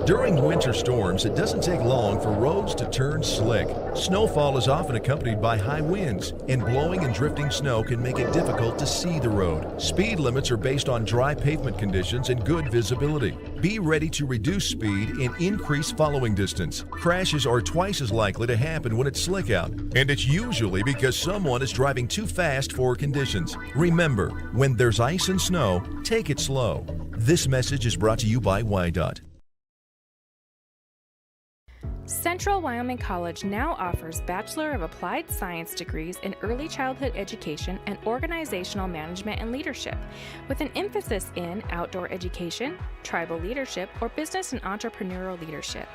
During winter storms, it doesn't take long for roads to turn slick. Snowfall is often accompanied by high winds, and blowing and drifting snow can make it difficult to see the road. Speed limits are based on dry pavement conditions and good visibility. Be ready to reduce speed and increase following distance. Crashes are twice as likely to happen when it's slick out, and it's usually because someone is driving too fast for conditions. Remember, when there's ice and snow, take it slow. This message is brought to you by WYDOT. Central Wyoming College now offers Bachelor of Applied Science degrees in Early Childhood Education and Organizational Management and Leadership, with an emphasis in outdoor education, tribal leadership, or business and entrepreneurial leadership.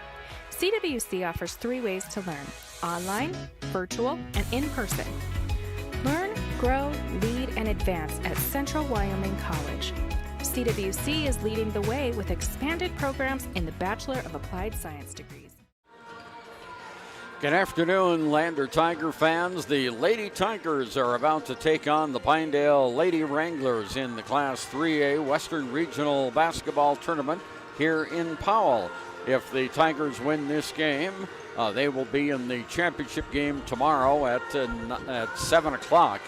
CWC offers 3 ways to learn: online, virtual, and in person. Learn, grow, lead, and advance at Central Wyoming College. CWC is leading the way with expanded programs in the Bachelor of Applied Science degrees. Good afternoon, Lander Tiger fans. The Lady Tigers are about to take on the Pinedale Lady Wranglers in the Class 3A Western Regional Basketball Tournament here in Powell. If the Tigers win this game, they will be in the championship game tomorrow at 7 o'clock.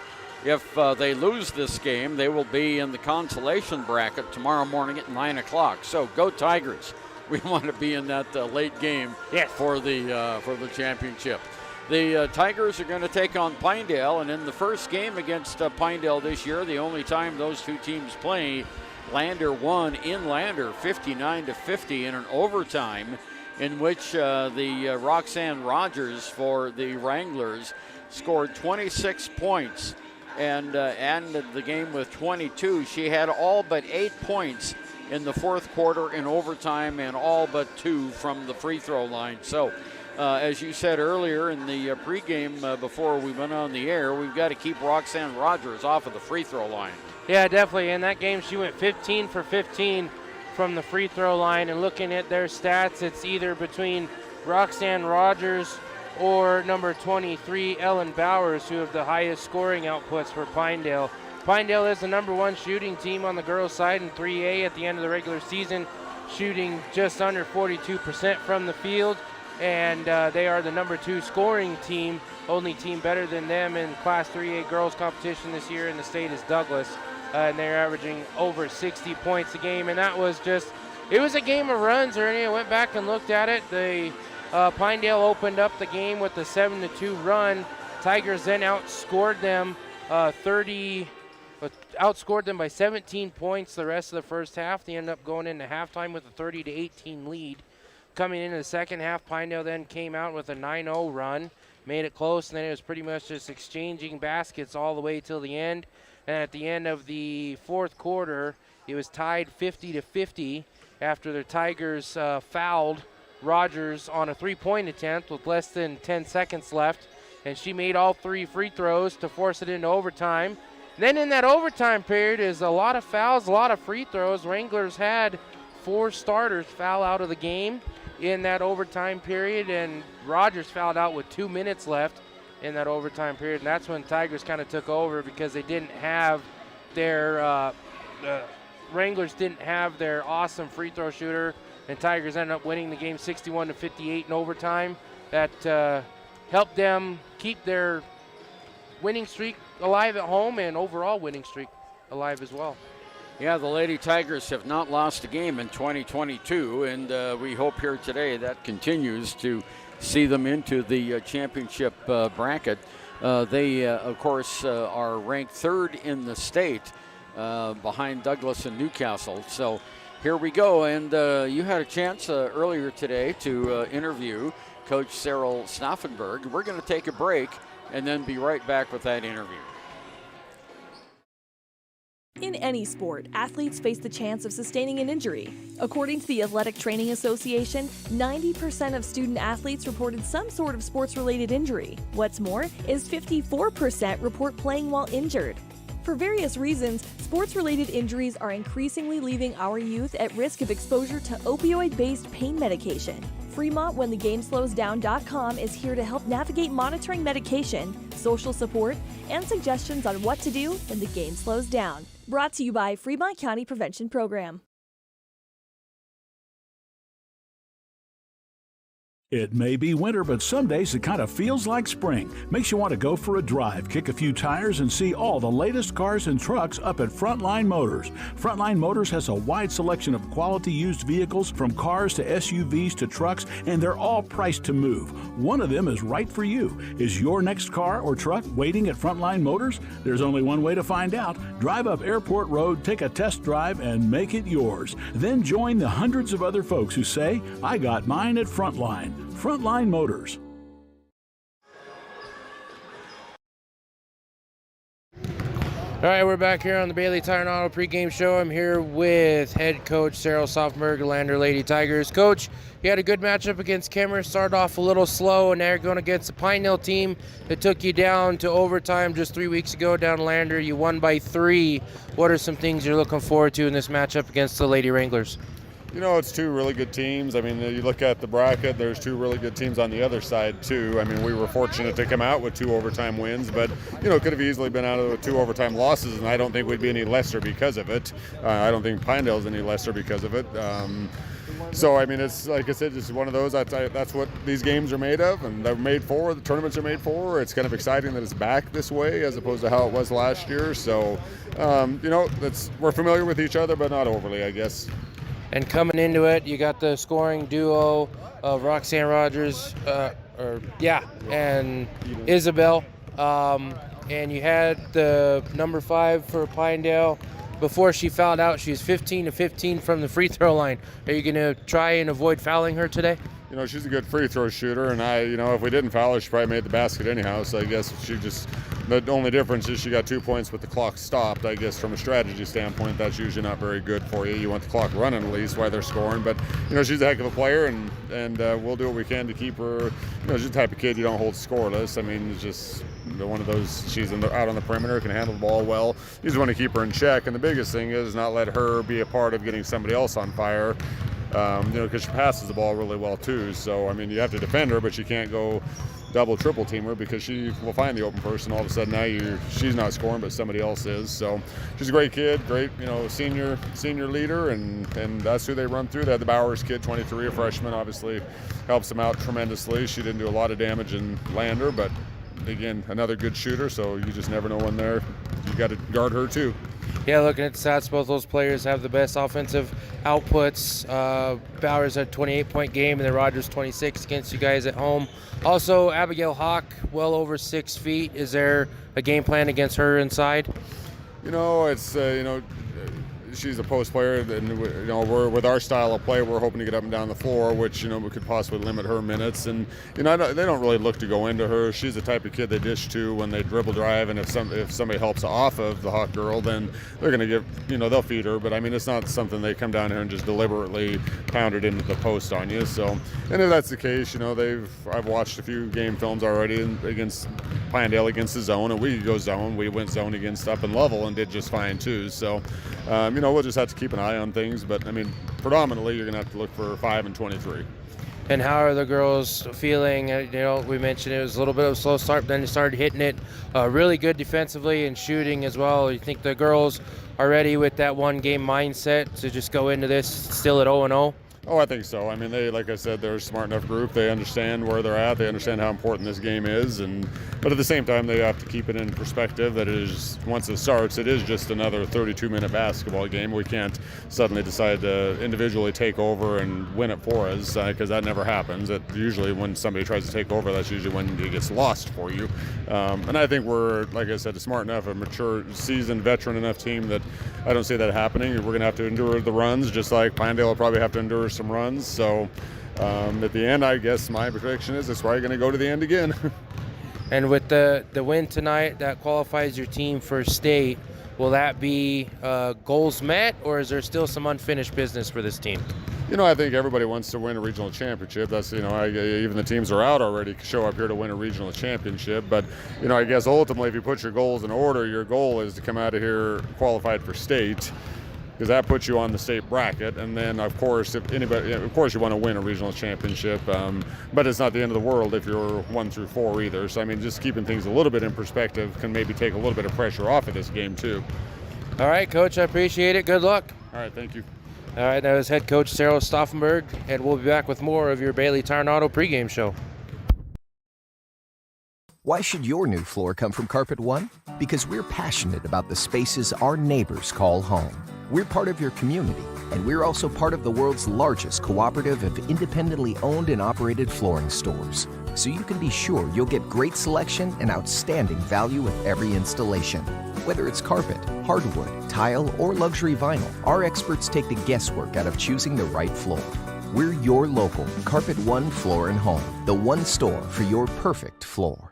If they lose this game, they will be in the consolation bracket tomorrow morning at 9 o'clock. So go Tigers. We want to be in that late game for the championship. The Tigers are going to take on Pinedale, and in the first game against Pinedale this year, the only time those two teams play, Lander won in Lander 59-50 in an overtime in which the Roxanne Rogers for the Wranglers scored 26 points and ended the game with 22. She had all but 8 points in the fourth quarter in overtime and all but 2 from the free throw line. So as you said earlier in the pregame before we went on the air, we've got to keep Roxanne Rogers off of the free throw line. Yeah, definitely. In that game, she went 15 for 15 from the free throw line. And looking at their stats, it's either between Roxanne Rogers or number 23, Ellen Bowers, who have the highest scoring outputs for Pinedale. Pinedale is the number 1 shooting team on the girls' side in 3A at the end of the regular season, shooting just under 42% from the field, and they are the number 2 scoring team. Only team better than them in Class 3A girls competition this year in the state is Douglas, and they're averaging over 60 points a game, and that was it was a game of runs. Ernie, I went back and looked at it. Pinedale opened up the game with a 7-2 run. Tigers then outscored them outscored them by 17 points the rest of the first half. They ended up going into halftime with a 30-18 lead. Coming into the second half, Pinedale then came out with a 9-0 run, made it close, and then it was pretty much just exchanging baskets all the way till the end. And at the end of the fourth quarter, it was tied 50-50 after the Tigers fouled Rogers on a 3-point attempt with less than 10 seconds left, and she made all 3 free throws to force it into overtime. Then in that overtime period is a lot of fouls, a lot of free throws. Wranglers had 4 starters foul out of the game in that overtime period, and Rogers fouled out with 2 minutes left in that overtime period, and that's when Tigers kind of took over because they didn't have their Wranglers didn't have their awesome free throw shooter, and Tigers ended up winning the game 61-58 in overtime. That helped them keep their winning streak alive at home and overall winning streak alive as well. Yeah, the Lady Tigers have not lost a game in 2022, and we hope here today that continues to see them into the championship bracket. They, of course, are ranked 3rd in the state behind Douglas and Newcastle. So here we go, and you had a chance earlier today to interview Coach Cyril Stauffenberg. We're going to take a break and then be right back with that interview. In any sport, athletes face the chance of sustaining an injury. According to the Athletic Training Association, 90% of student athletes reported some sort of sports-related injury. What's more, is 54% report playing while injured. For various reasons, sports-related injuries are increasingly leaving our youth at risk of exposure to opioid-based pain medication. Fremont WhenTheGameSlowsDown.com is here to help navigate monitoring medication, social support, and suggestions on what to do when the game slows down. Brought to you by Fremont County Prevention Program. It may be winter, but some days it kind of feels like spring. Makes you want to go for a drive, kick a few tires, and see all the latest cars and trucks up at Frontline Motors. Frontline Motors has a wide selection of quality used vehicles, from cars to SUVs to trucks, and they're all priced to move. One of them is right for you. Is your next car or truck waiting at Frontline Motors? There's only one way to find out. Drive up Airport Road, take a test drive, and make it yours. Then join the hundreds of other folks who say, I got mine at Frontline. Frontline Motors. All right, we're back here on the Bailey Tire and Auto pregame show. I'm here with head coach Cyril Softberg, Lander Lady Tigers. Coach, you had a good matchup against Kemmer. Started off a little slow, and now you're going against the Pinedale team that took you down to overtime just 3 weeks ago down in Lander. You won by 3. What are some things you're looking forward to in this matchup against the Lady Wranglers? You know, it's 2 really good teams. I mean, you look at the bracket, there's 2 really good teams on the other side, too. I mean, we were fortunate to come out with 2 overtime wins, but, you know, could have easily been out of 2 overtime losses, and I don't think we'd be any lesser because of it. I don't think Pinedale's any lesser because of it. So, I mean, it's like I said, it's one of those, that's what these games are made of, and they're made for, the tournaments are made for. It's kind of exciting that it's back this way as opposed to how it was last year. So, you know, we're familiar with each other, but not overly, I guess. And coming into it, you got the scoring duo of Roxanne Rogers, and Isabel. And you had the number 5 for Pinedale. Before she fouled out, she was 15 of 15 from the free throw line. Are you going to try and avoid fouling her today? You know, she's a good free throw shooter, and if we didn't foul her, she probably made the basket anyhow. So I guess the only difference is she got 2 points with the clock stopped. I guess from a strategy standpoint, that's usually not very good for you. You want the clock running at least while they're scoring. But, you know, she's a heck of a player, and we'll do what we can to keep her. You know, she's the type of kid you don't hold scoreless. I mean, it's just one of those, she's out on the perimeter, can handle the ball well. You just want to keep her in check. And the biggest thing is not let her be a part of getting somebody else on fire. Because she passes the ball really well too. So, I mean, you have to defend her, but you can't go double, triple team her because she will find the open person. All of a sudden now she's not scoring, but somebody else is. So she's a great kid, great, senior leader, and that's who they run through. They had the Bowers kid, 23, a freshman, obviously helps them out tremendously. She didn't do a lot of damage in Lander, but again, another good shooter. So you just never know when you got to guard her too. Yeah, looking at the stats, both those players have the best offensive outputs. Bowers had a 28-point game, and then Rogers 26 against you guys at home. Also, Abigail Hawk, well over 6 feet. Is there a game plan against her inside? You know, it's she's a post player, and we're with our style of play, we're hoping to get up and down the floor, which we could possibly limit her minutes. And they don't really look to go into her. She's the type of kid they dish to when they dribble drive, and if somebody helps off of the Hawk girl, then they're going to give they'll feed her. But I mean, it's not something they come down here and just deliberately pound it into the post on you. So, and if that's the case, I've watched a few game films already against Pinedale against the zone, and we could go zone. We went zone against up and level and did just fine too. So, we'll just have to keep an eye on things. But I mean, predominantly, you're going to have to look for 5 and 23. And how are the girls feeling? We mentioned it was a little bit of a slow start, but then they started hitting it really good defensively and shooting as well. You think the girls are ready with that one-game mindset to just go into this still at 0-0? Oh, I think so. I mean, like I said, they're a smart enough group. They understand where they're at. They understand how important this game is. But at the same time, they have to keep it in perspective that once it starts, it is just another 32-minute basketball game. We can't suddenly decide to individually take over and win it for us because that never happens. Usually when somebody tries to take over, that's usually when it gets lost for you. And I think we're, like I said, a smart enough, a mature, seasoned, veteran enough team that I don't see that happening. We're going to have to endure the runs, just like Pinedale will probably have to endure some runs. So at the end, I guess my prediction is it's probably going to go to the end again. And with the win tonight, that qualifies your team for state. Will that be goals met, or is there still some unfinished business for this team? I think everybody wants to win a regional championship. That's, even the teams are out already show up here to win a regional championship. But, I guess ultimately if you put your goals in order, your goal is to come out of here qualified for state, because that puts you on the state bracket. And then, of course, you want to win a regional championship. But it's not the end of the world if you're 1 through 4 either. So, I mean, just keeping things a little bit in perspective can maybe take a little bit of pressure off of this game, too. All right, Coach, I appreciate it. Good luck. All right, thank you. All right, that was head coach Sarah Stauffenberg, and we'll be back with more of your Bailey Tire and Auto pregame show. Why should your new floor come from Carpet One? Because we're passionate about the spaces our neighbors call home. We're part of your community, and we're also part of the world's largest cooperative of independently owned and operated flooring stores. So you can be sure you'll get great selection and outstanding value with every installation. Whether it's carpet, hardwood, tile, or luxury vinyl, our experts take the guesswork out of choosing the right floor. We're your local Carpet One Floor and Home, the one store for your perfect floor.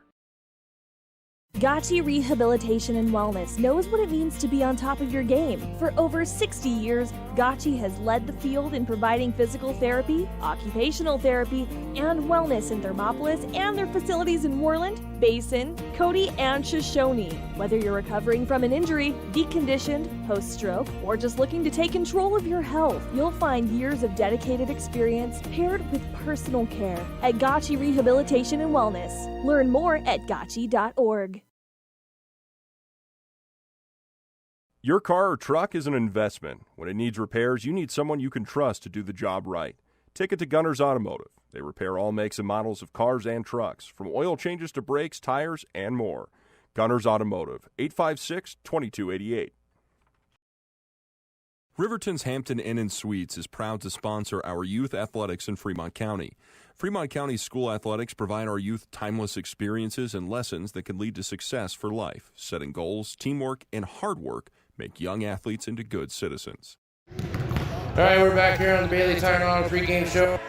Gotchi Rehabilitation and Wellness knows what it means to be on top of your game. For over 60 years, Gotchi has led the field in providing physical therapy, occupational therapy, and wellness in Thermopolis and their facilities in Worland, Basin, Cody, and Shoshone. Whether you're recovering from an injury, deconditioned, post-stroke, or just looking to take control of your health, you'll find years of dedicated experience paired with personal care at Gotchi Rehabilitation and Wellness. Learn more at gotchi.org. Your car or truck is an investment. When it needs repairs, you need someone you can trust to do the job right. Take it to Gunners Automotive. They repair all makes and models of cars and trucks, from oil changes to brakes, tires, and more. Gunners Automotive, 856-2288. Riverton's Hampton Inn & Suites is proud to sponsor our youth athletics in Fremont County. Fremont County's school athletics provide our youth timeless experiences and lessons that can lead to success for life. Setting goals, teamwork, and hard work make young athletes into good citizens. All right, we're back here on the Bailey Tire and Auto pregame show.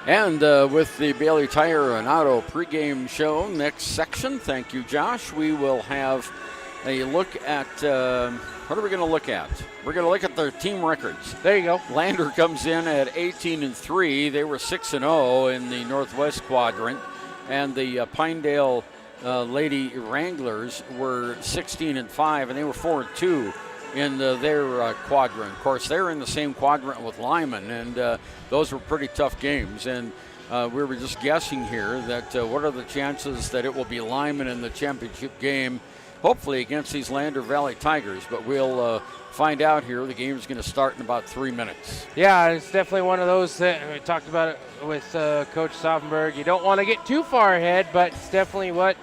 And with the Bailey Tire and Auto pregame show, next section, thank you, Josh, we will have a look at, what are we going to look at? We're going to look at their team records. There you go. Lander comes in at 18-3. They were 6-0 in the Northwest Quadrant. And the Pinedale Lady Wranglers were 16-5, and they were 4-2 in their quadrant. Of course, they're in the same quadrant with Lyman, and those were pretty tough games. And we were just guessing here that what are the chances that it will be Lyman in the championship game, hopefully against these Lander Valley Tigers. But we'll find out here. The game is going to start in about 3 minutes. Yeah, it's definitely one of those that we talked about it with Coach Stauffenberg. You don't want to get too far ahead, but it's definitely what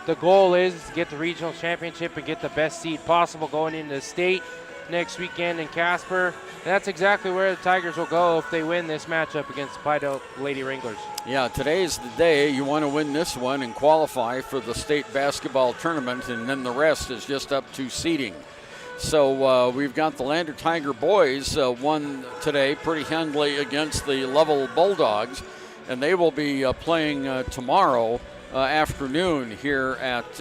the goal is to get the regional championship and get the best seed possible going into the state next weekend in Casper. And that's exactly where the Tigers will go if they win this matchup against the Pinedale Lady Wranglers. Yeah, today's the day. You want to win this one and qualify for the state basketball tournament, and then the rest is just up to seeding. So we've got the Lander Tiger boys won today pretty handily against the Level Bulldogs, and they will be playing tomorrow afternoon here at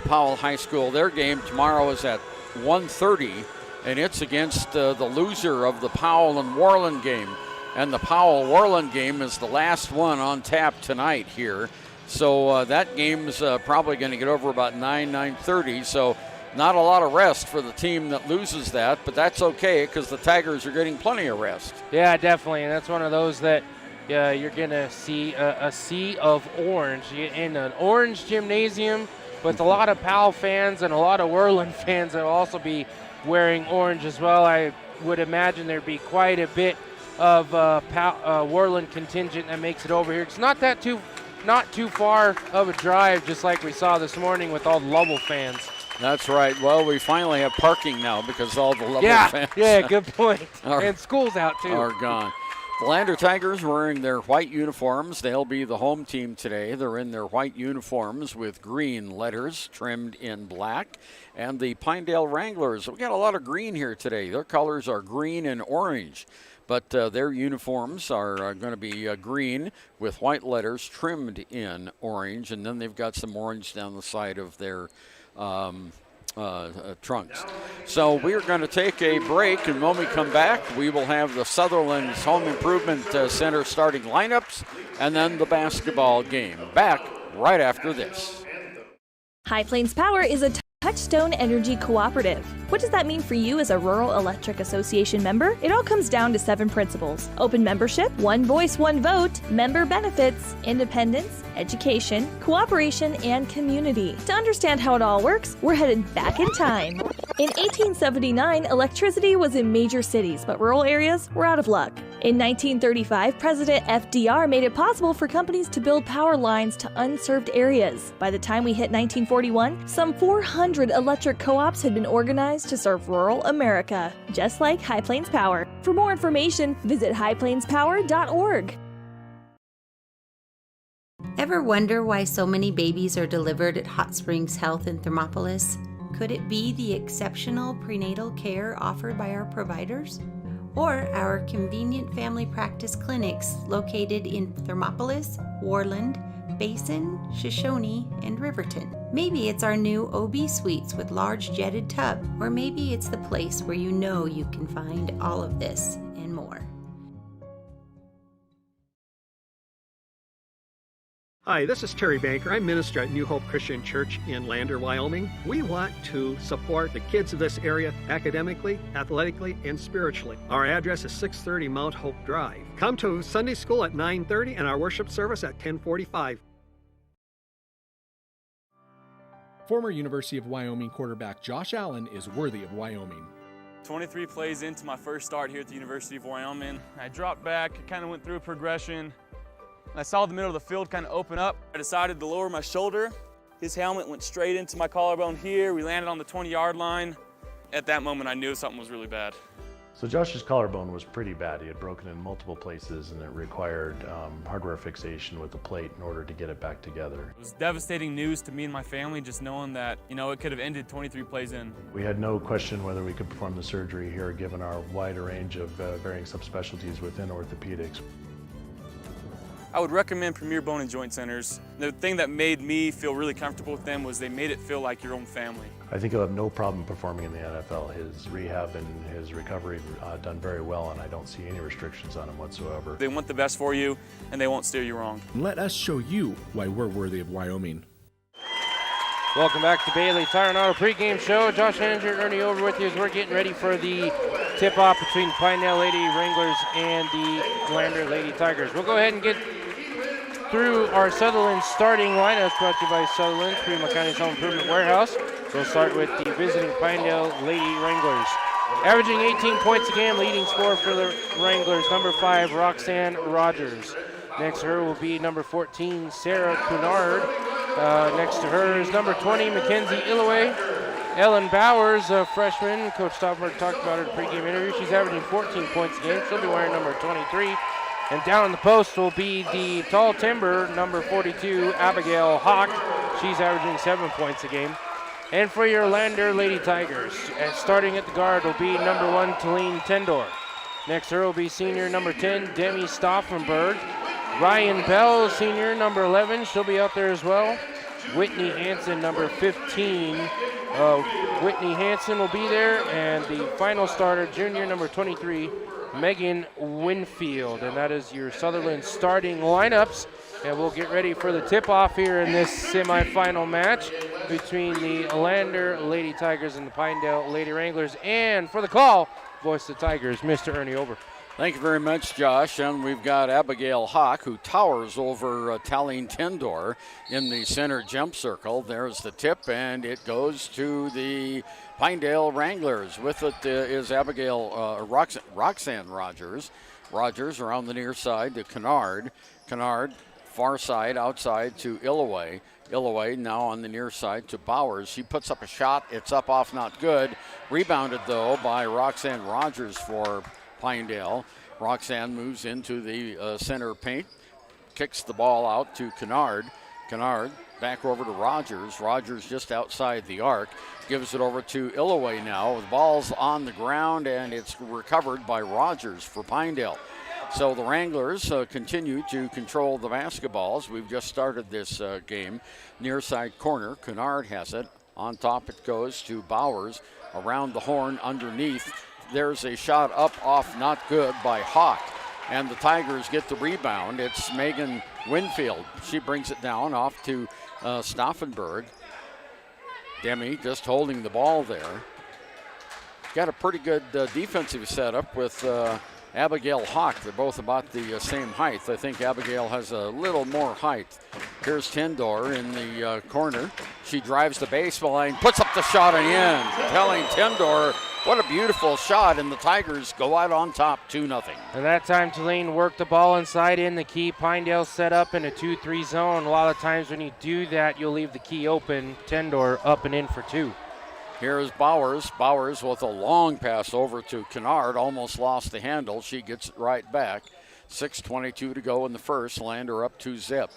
Powell High School. Their game tomorrow is at 1:30, and it's against the loser of the Powell and Worland game. And the Powell-Worland game is the last one on tap tonight here. So that game's probably going to get over about 9:30. So not a lot of rest for the team that loses that, but that's okay because the Tigers are getting plenty of rest. Yeah, definitely, and that's one of those that you're going to see a sea of orange in an orange gymnasium with a lot of Powell fans and a lot of Worland fans that will also be wearing orange as well. I would imagine there'd be quite a bit of Worland contingent that makes it over here. It's not too far of a drive, just like we saw this morning with all the Lovell fans. That's right. Well, we finally have parking now because all the Lovell fans. Yeah, good point. And school's out too. Are gone. The Lander Tigers wearing their white uniforms. They'll be the home team today. They're in their white uniforms with green letters trimmed in black. And the Pinedale Wranglers, we got a lot of green here today. Their colors are green and orange, but their uniforms are going to be green with white letters trimmed in orange. And then they've got some orange down the side of their trunks. So we're going to take a break, and when we come back, we will have the Sutherland's Home Improvement Center starting lineups and then the basketball game. Back right after this. High Plains Power is a Touchstone Energy Cooperative. What does that mean for you as a Rural Electric Association member? It all comes down to 7 principles: open membership, one voice, one vote, member benefits, independence, education, cooperation, and community. To understand how it all works, we're headed back in time. In 1879, electricity was in major cities, but rural areas were out of luck. In 1935, President FDR made it possible for companies to build power lines to unserved areas. By the time we hit 1941, some 400 electric co-ops had been organized to serve rural America, just like High Plains Power. For more information, visit highplainspower.org. Ever wonder why so many babies are delivered at Hot Springs Health in Thermopolis? Could it be the exceptional prenatal care offered by our providers? Or our convenient family practice clinics located in Thermopolis, Warland, Basin, Shoshone, and Riverton? Maybe it's our new OB suites with large jetted tub, or maybe it's the place where you know you can find all of this and more. Hi, this is Terry Banker. I'm minister at New Hope Christian Church in Lander, Wyoming. We want to support the kids of this area academically, athletically, and spiritually. Our address is 630 Mount Hope Drive. Come to Sunday school at 9:30 and our worship service at 10:45. Former University of Wyoming quarterback Josh Allen is worthy of Wyoming. 23 plays into my first start here at the University of Wyoming. I dropped back, kind of went through a progression. I saw the middle of the field kind of open up. I decided to lower my shoulder. His helmet went straight into my collarbone here. We landed on the 20-yard line. At that moment, I knew something was really bad. So Josh's collarbone was pretty bad. He had broken in multiple places, and it required hardware fixation with the plate in order to get it back together. It was devastating news to me and my family, just knowing that, it could have ended 23 plays in. We had no question whether we could perform the surgery here, given our wider range of varying subspecialties within orthopedics. I would recommend Premier Bone and Joint Centers. The thing that made me feel really comfortable with them was they made it feel like your own family. I think he'll have no problem performing in the NFL. His rehab and his recovery done very well, and I don't see any restrictions on him whatsoever. They want the best for you, and they won't steer you wrong. Let us show you why we're worthy of Wyoming. Welcome back to Bailey Tire and Auto pregame show. Josh Henninger, Ernie over with you as we're getting ready for the tip-off between Pinedale Lady Wranglers and the Lander Lady Tigers. We'll go ahead and get through our Sutherland starting lineups brought to you by Sutherland, Fremont County's Home Improvement Warehouse. We'll start with the visiting Pinedale Lady Wranglers. Averaging 18 points a game, leading scorer for the Wranglers, number 5, Roxanne Rogers. Next to her will be number 14, Sarah Cunard. Next to her is number 20, Mackenzie Illoway. Ellen Bowers, a freshman. Coach Stoppenberg talked about her in the pregame interview. She's averaging 14 points a game. She'll be wearing number 23. And down on the post will be the tall timber, number 42, Abigail Hawk. She's averaging 7 points a game. And for your Lander Lady Tigers, starting at the guard will be number 1, Talene Tendor. Next to her will be senior number 10, Demi Stauffenberg. Ryan Bell, senior number 11, she'll be out there as well. Whitney Hansen, number 15. Whitney Hansen will be there. And the final starter, junior number 23, Megan Winfield. And that is your Sutherland starting lineups. And we'll get ready for the tip-off here in this semifinal match between the Lander Lady Tigers and the Pinedale Lady Wranglers. And for the call, voice of the Tigers, Mr. Ernie Ober. Thank you very much, Josh. And we've got Abigail Hawk, who towers over Talene Tendor in the center jump circle. There's the tip, and it goes to the Pinedale Wranglers. With it is Roxanne Rogers. Rogers around the near side to Kennard. Kennard, far side, outside to Illoway. Illoway now on the near side to Bowers. She puts up a shot. It's up off, not good. Rebounded, though, by Roxanne Rogers for Pinedale. Roxanne moves into the center paint, kicks the ball out to Kennard. Kennard back over to Rogers. Rogers just outside the arc. Gives it over to Illoway now. The ball's on the ground, and it's recovered by Rogers for Pinedale. So the Wranglers continue to control the basketballs. We've just started this game. Near side corner, Kennard has it. On top it goes to Bowers. Around the horn underneath. There's a shot up off, not good, by Hawk. And the Tigers get the rebound. It's Megan Winfield. She brings it down off to Stauffenberg. Demi just holding the ball there. Got a pretty good defensive setup with Abigail Hawk. They're both about the same height. I think Abigail has a little more height. Here's Tendor in the corner. She drives the baseline, puts up the shot and in. Telling Tendor, what a beautiful shot, and the Tigers go out on top 2-0. And that time Tulane worked the ball inside in the key. Pinedale set up in a 2-3 zone. A lot of times when you do that, you'll leave the key open. Tendor up and in for 2. Here's Bowers. Bowers with a long pass over to Kennard. Almost lost the handle. She gets it right back. 6:22 to go in the first. Lander up 2-0.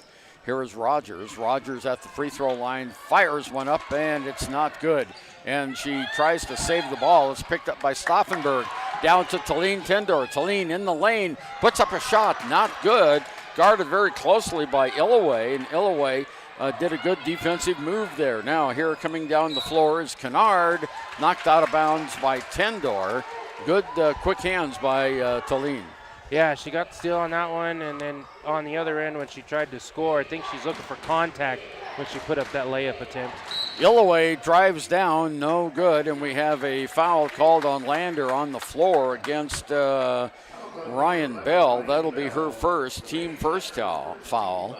Here is Rogers. Rogers at the free throw line. Fires one up, and it's not good. And she tries to save the ball. It's picked up by Stauffenberg. Down to Talene Tendor. Talene in the lane. Puts up a shot. Not good. Guarded very closely by Illaway. And Illaway did a good defensive move there. Now here coming down the floor is Kennard, knocked out of bounds by Tendor. Good quick hands by Talene. Yeah, she got the steal on that one, and then on the other end when she tried to score, I think she's looking for contact when she put up that layup attempt. Illaway drives down, no good, and we have a foul called on Lander on the floor against Ryan Bell. That'll be her first, team first foul.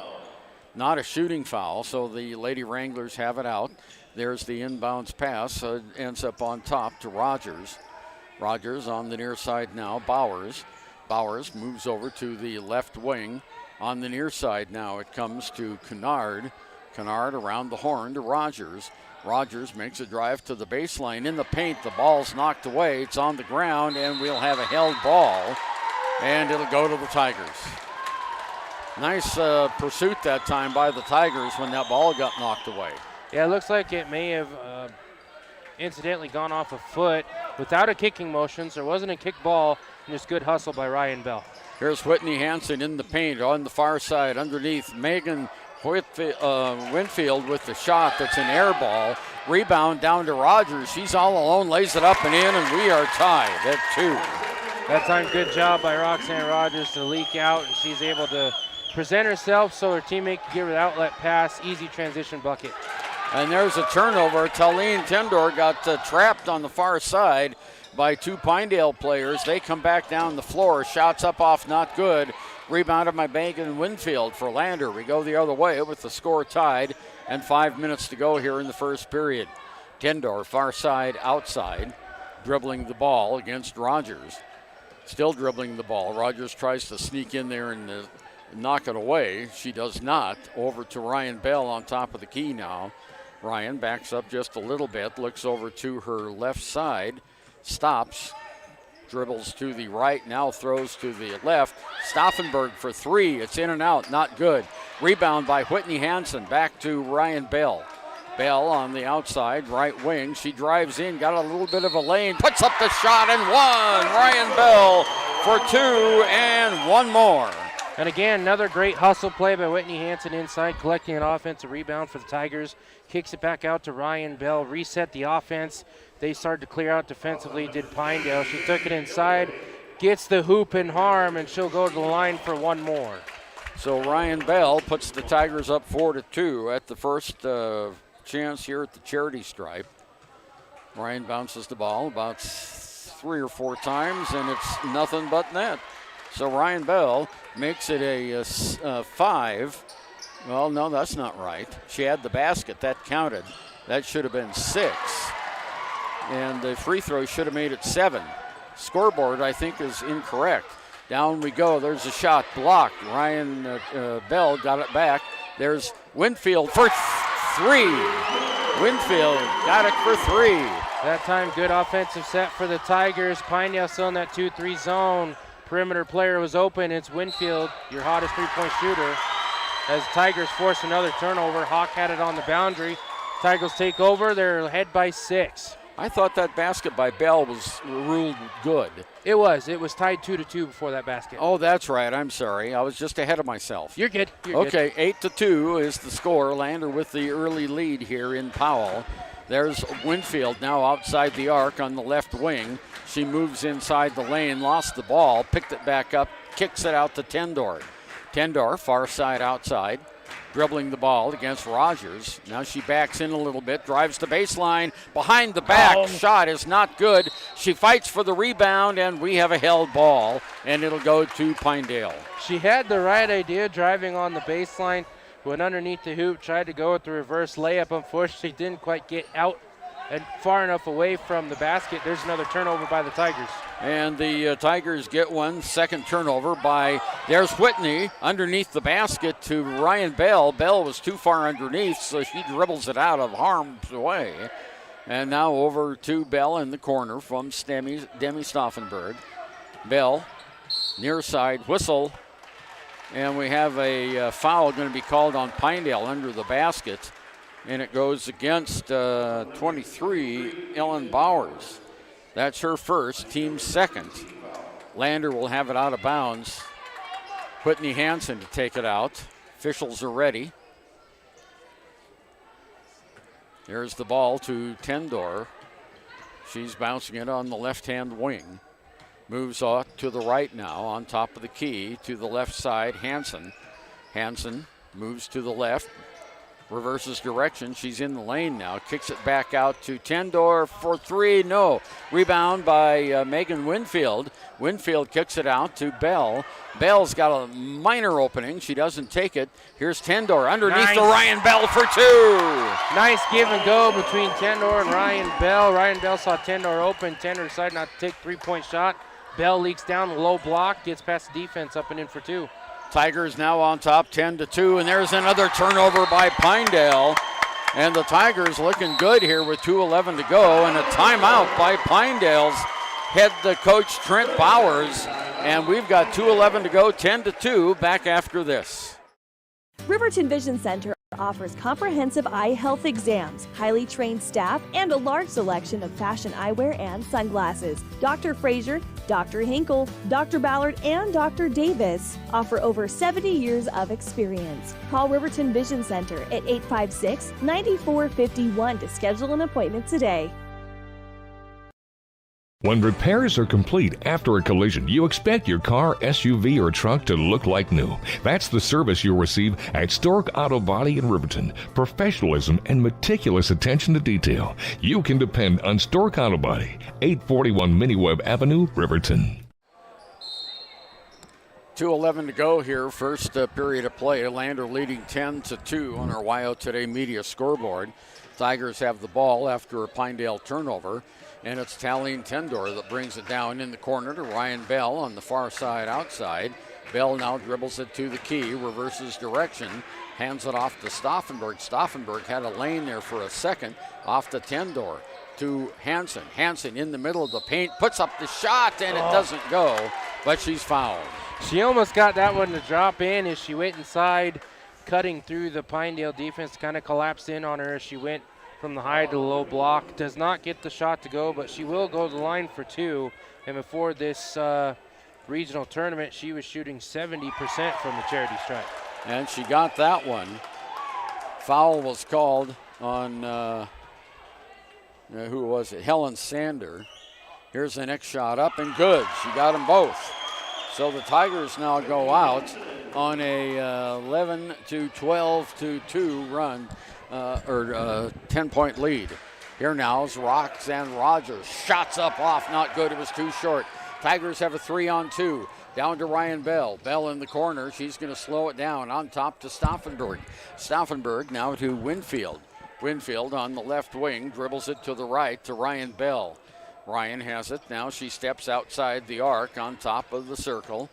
Not a shooting foul, so the Lady Wranglers have it out. There's the inbounds pass, ends up on top to Rogers. Rogers on the near side now, Bowers. Bowers moves over to the left wing. On the near side now, it comes to Kennard. Kennard around the horn to Rogers. Rogers makes a drive to the baseline. In the paint, the ball's knocked away. It's on the ground, and we'll have a held ball, and it'll go to the Tigers. Nice pursuit that time by the Tigers when that ball got knocked away. Yeah, it looks like it may have incidentally gone off a foot without a kicking motion. So there wasn't a kick ball, and just good hustle by Ryan Bell. Here's Whitney Hansen in the paint on the far side underneath Megan Winfield with the shot that's an air ball. Rebound down to Rogers. She's all alone, lays it up and in, and we are tied at 2. That time, good job by Roxanne Rogers to leak out, and she's able to present herself so her teammate can give her the outlet pass, easy transition bucket. And there's a turnover. Talene Tendor got trapped on the far side by 2 Pinedale players. They come back down the floor. Shots up off, not good. Rebounded by Megan Winfield for Lander. We go the other way with the score tied and 5 minutes to go here in the first period. Tendor, far side, outside, dribbling the ball against Rogers. Still dribbling the ball. Rogers tries to sneak in there and knock it away. She does not. Over to Ryan Bell on top of the key now. Ryan backs up just a little bit, looks over to her left side, stops, dribbles to the right, now throws to the left. Stauffenberg for 3. It's in and out, not good. Rebound by Whitney Hansen, back to Ryan Bell. Bell on the outside, right wing. She drives in, got a little bit of a lane, puts up the shot and 1. Ryan Bell for 2 and 1 more. And again, another great hustle play by Whitney Hansen inside, collecting an offensive rebound for the Tigers. Kicks it back out to Ryan Bell, reset the offense. They started to clear out defensively, did Pinedale. She took it inside, gets the hoop and harm, and she'll go to the line for 1 more. So Ryan Bell puts the Tigers up 4-2 at the first chance here at the charity stripe. Ryan bounces the ball about 3 or 4 times, and it's nothing but net. So Ryan Bell makes it a 5. Well, no, that's not right. She had the basket. That counted. That should have been 6. And the free throw should have made it 7. Scoreboard, I think, is incorrect. Down we go. There's a shot blocked. Ryan Bell got it back. There's Winfield for 3. Winfield got it for 3. That time, good offensive set for the Tigers. Pinedale still in that 2-3 zone. Perimeter player was open. It's Winfield, your hottest three-point shooter. As Tigers force another turnover, Hawk had it on the boundary. Tigers take over. They're ahead by 6. I thought that basket by Bell was ruled good. It was. It was tied 2-2 before that basket. Oh, that's right. I'm sorry. I was just ahead of myself. You're good. Okay, 8-2 is the score. Lander with the early lead here in Powell. There's Winfield now outside the arc on the left wing. She moves inside the lane, lost the ball, picked it back up, kicks it out to Tendor. Tendor, far side outside. dribbling the ball against Rogers. Now she backs in a little bit, drives the baseline, behind the back. Shot is not good. She fights for the rebound, and we have a held ball, and it'll go to Pinedale. She had the right idea driving on the baseline, went underneath the hoop, tried to go with the reverse layup. Unfortunately, didn't quite get out and far enough away from the basket. There's another turnover by the Tigers. And the Tigers get one. Second turnover there's Whitney underneath the basket to Ryan Bell. Bell was too far underneath, so she dribbles it out of harm's way. And now over to Bell in the corner from Demi Stauffenberg. Bell, near side whistle. And we have a foul going to be called on Pinedale under the basket. And it goes against 23, Ellen Bowers. That's her first, team's second. Lander will have it out of bounds. Whitney Hansen to take it out. Officials are ready. There's the ball to Tendor. She's bouncing it on the left-hand wing. Moves off to the right now on top of the key to the left side, Hansen. Hansen moves to the left. Reverses direction. She's in the lane now. Kicks it back out to Tendor for three. No. Rebound by Megan Winfield. Winfield kicks it out to Bell. Bell's got a minor opening. She doesn't take it. Here's Tendor underneath to Ryan Bell for two. Nice give and go between Tendor and Ryan Bell. Ryan Bell saw Tendor open. Tendor decided not to take three-point shot. Bell leaks down, low block, gets past the defense, up and in for two. Tigers now on top 10-2, and there's another turnover by Pinedale. And the Tigers looking good here with 2:11 to go, and a timeout by Pinedale's head coach Trent Bowers. And we've got 2:11 to go, 10-2, back after this. Riverton Vision Center offers comprehensive eye health exams, highly trained staff, and a large selection of fashion eyewear and sunglasses. Dr. Frazier, Dr. Hinkle, Dr. Ballard, and Dr. Davis offer over 70 years of experience. Call Riverton Vision Center at 856-9451 to schedule an appointment today. When repairs are complete after a collision, you expect your car, SUV, or truck to look like new. That's the service you'll receive at Stork Auto Body in Riverton. Professionalism and meticulous attention to detail. You can depend on Stork Auto Body, 841 Miniweb Avenue, Riverton. 2:11 to go here, first period of play. Lander leading 10-2 on our WYO Today media scoreboard. Tigers have the ball after a Pinedale turnover. And it's Talene Tendor that brings it down in the corner to Ryan Bell on the far side outside. Bell now dribbles it to the key, reverses direction, hands it off to Stauffenberg. Stauffenberg had a lane there for a second, off to Tendor to Hansen. Hansen in the middle of the paint, puts up the shot, and it doesn't go, but she's fouled. She almost got that one to drop in as she went inside, cutting through the Pinedale defense, kind of collapsed in on her as she went from the high to the low block. Does not get the shot to go, but she will go to the line for two. And before this regional tournament, she was shooting 70% from the charity stripe. And she got that one. Foul was called on, who was it? Helen Sander. Here's the next shot up and good. She got them both. So the Tigers now go out on a 11-12-2 run. 10-point lead. Here now is Roxanne Rogers. Shots up off, not good. It was too short. Tigers have a 3-on-2. Down to Ryan Bell. Bell in the corner. She's going to slow it down. On top to Stauffenberg. Stauffenberg now to Winfield. Winfield on the left wing. Dribbles it to the right to Ryan Bell. Ryan has it. Now she steps outside the arc on top of the circle.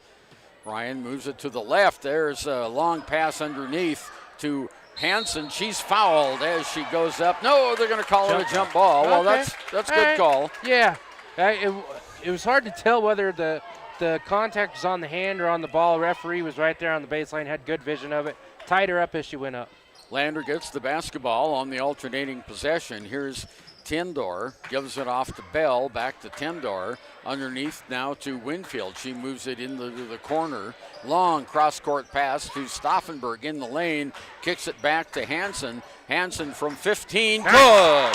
Ryan moves it to the left. There's a long pass underneath to Hansen. She's fouled as she goes up. No, they're going to call it a jump ball. Well, that's a good call. Yeah, it was hard to tell whether the contact was on the hand or on the ball. Referee was right there on the baseline, had good vision of it. Tied her up as she went up. Lander gets the basketball on the alternating possession. Here's Tendor, gives it off to Bell, back to Tendor, underneath now to Winfield. She moves it into the corner. Long cross-court pass to Stauffenberg in the lane, kicks it back to Hansen. Hansen from 15, good!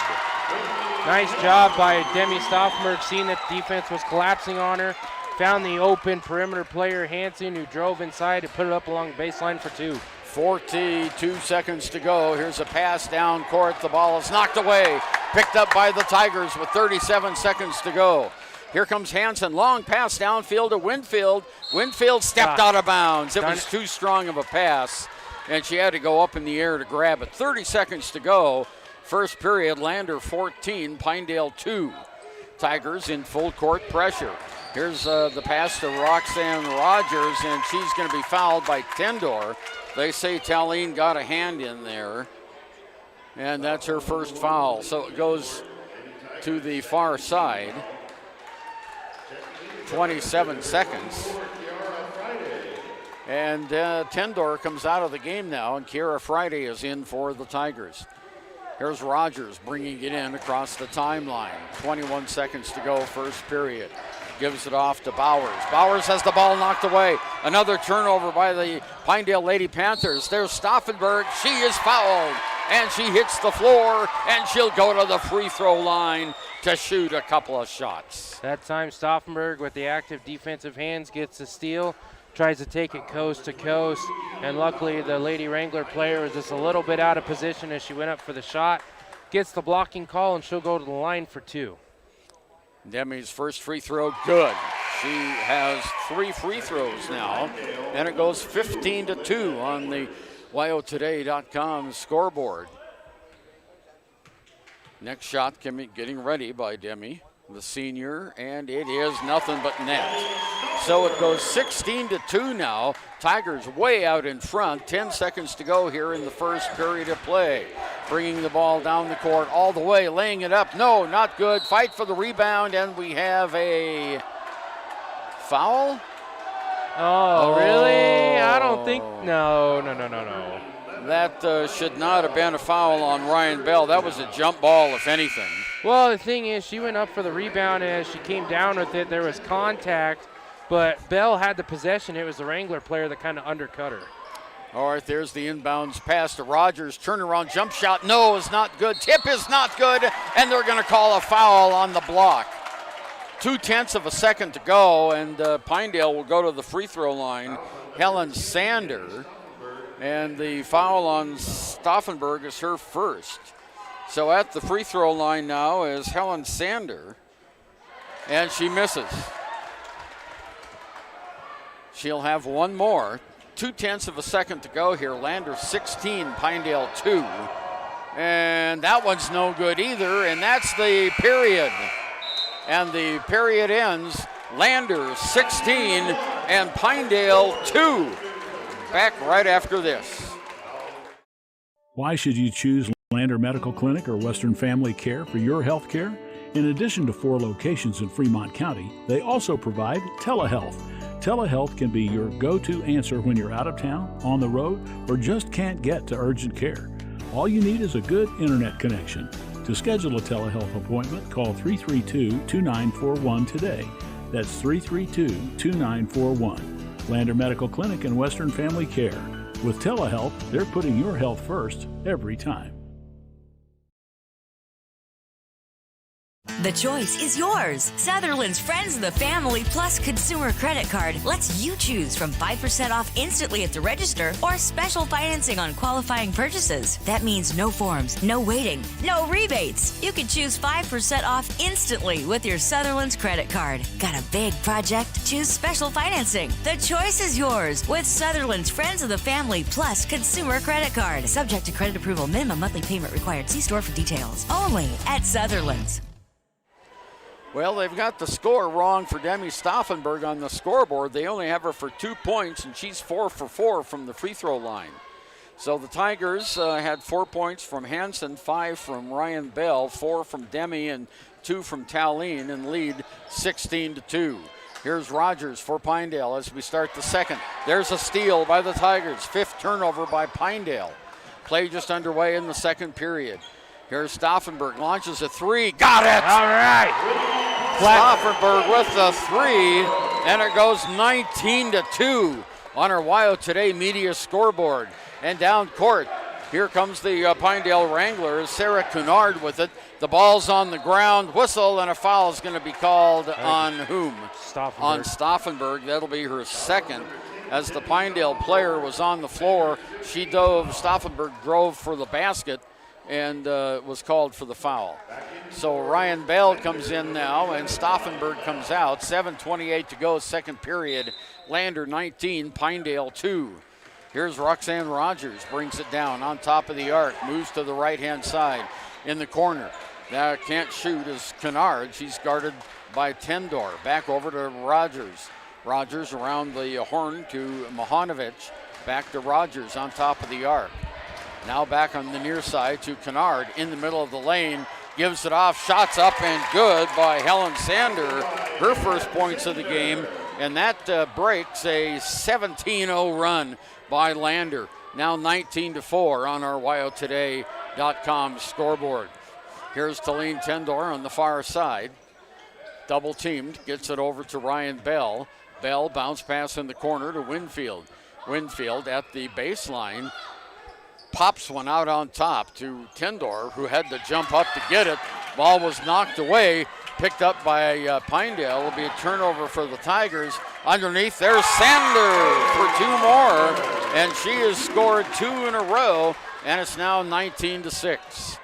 Nice job by Demi Stauffenberg, seeing that the defense was collapsing on her. Found the open perimeter player, Hansen, who drove inside and put it up along the baseline for two. 42 seconds to go. Here's a pass down court. The ball is knocked away. Picked up by the Tigers with 37 seconds to go. Here comes Hansen. Long pass downfield to Winfield. Winfield stepped out of bounds. It was too strong of a pass, and she had to go up in the air to grab it. 30 seconds to go. First period, Lander 14, Pinedale 2. Tigers in full court pressure. Here's the pass to Roxanne Rogers, and she's going to be fouled by Tendor. They say Talene got a hand in there, and that's her first foul. So it goes to the far side. 27 seconds. And Tendor comes out of the game now, and Kiara Friday is in for the Tigers. Here's Rogers bringing it in across the timeline. 21 seconds to go, first period. Gives it off to Bowers. Bowers has the ball knocked away. Another turnover by the Pinedale Lady Panthers. There's Stauffenberg. She is fouled, and she hits the floor, and she'll go to the free throw line to shoot a couple of shots. That time Stauffenberg with the active defensive hands gets the steal, tries to take it coast to coast, and luckily the Lady Wrangler player was just a little bit out of position as she went up for the shot. Gets the blocking call, and she'll go to the line for 2. Demi's first free throw, good. She has 3 free throws now, and it goes 15-2 on the WyoToday.com scoreboard. Next shot getting ready by Demi, the senior, and it is nothing but net. So it goes 16-2 now. Tigers way out in front. 10 seconds to go here in the first period of play. Bringing the ball down the court all the way, laying it up. No, not good. Fight for the rebound, and we have a foul. Oh, really? I don't think. No. That should not have been a foul on Ryan Bell. That was a jump ball, if anything. Well, the thing is, she went up for the rebound, and as she came down with it, there was contact, but Bell had the possession. It was the Wrangler player that kind of undercut her. All right, there's the inbounds pass to Rogers. Turnaround jump shot. No, is not good. Tip is not good, and they're going to call a foul on the block. 0.2 of a second to go, and Pinedale will go to the free throw line. Helen Sander, and the foul on Stauffenberg is her first. So at the free throw line now is Helen Sander, and she misses. She'll have one more. 0.2 of a second to go here. Lander 16, Pinedale 2. And that one's no good either, and that's the period. And the period ends. Lander 16 and Pinedale 2. Back right after this. Why should you choose Lander Medical Clinic or Western Family Care for your health care? In addition to 4 locations in Fremont County, they also provide telehealth. Telehealth can be your go-to answer when you're out of town, on the road, or just can't get to urgent care. All you need is a good internet connection. To schedule a telehealth appointment, call 332-2941 today. That's 332-2941. Lander Medical Clinic and Western Family Care. With telehealth, they're putting your health first every time. The choice is yours. Sutherland's Friends of the Family Plus Consumer Credit Card lets you choose from 5% off instantly at the register or special financing on qualifying purchases. That means no forms, no waiting, no rebates. You can choose 5% off instantly with your Sutherland's credit card. Got a big project? Choose special financing. The choice is yours with Sutherland's Friends of the Family Plus Consumer Credit Card. Subject to credit approval. Minimum monthly payment required. See store for details. Only at Sutherland's. Well, they've got the score wrong for Demi Stauffenberg on the scoreboard. They only have her for 2 points, and she's 4 for 4 from the free throw line. So the Tigers had 4 points from Hansen, 5 from Ryan Bell, 4 from Demi, and 2 from Talene, and lead 16-2. Here's Rogers for Pinedale as we start the second. There's a steal by the Tigers. 5th turnover by Pinedale. Play just underway in the second period. Here's Stauffenberg, launches a 3, got it! All right. Stauffenberg with the 3, and it goes 19-2 on our Wyo Today Media scoreboard. And down court, here comes the Pinedale Wranglers, Sarah Cunard with it. The ball's on the ground, whistle, and a foul is going to be called on whom? Stauffenberg. On Stauffenberg. That'll be her second. as the Pinedale player was on the floor. She dove, Stauffenberg drove for the basket and was called for the foul. So Ryan Bell comes in now and Stauffenberg comes out. 7:28 to go, second period. Lander 19, Pinedale 2. Here's Roxanne Rogers, brings it down on top of the arc, moves to the right-hand side in the corner. Now can't shoot is Kennard. She's guarded by Tendor. Back over to Rogers. Rogers around the horn to Mohanovic. Back to Rogers on top of the arc. Now back on the near side to Kennard in the middle of the lane. Gives it off, shots up and good by Helen Sander. Her first points of the game, and that breaks a 17-0 run by Lander. Now 19-4 on our WyoToday.com scoreboard. Here's Talene Tendor on the far side. Double teamed, gets it over to Ryan Bell. Bell bounce pass in the corner to Winfield. Winfield at the baseline pops one out on top to Tendor, who had to jump up to get it. Ball was knocked away, picked up by Pinedale. It'll be a turnover for the Tigers. Underneath, there's Sander for two more, and she has scored two in a row, and it's now 19-6.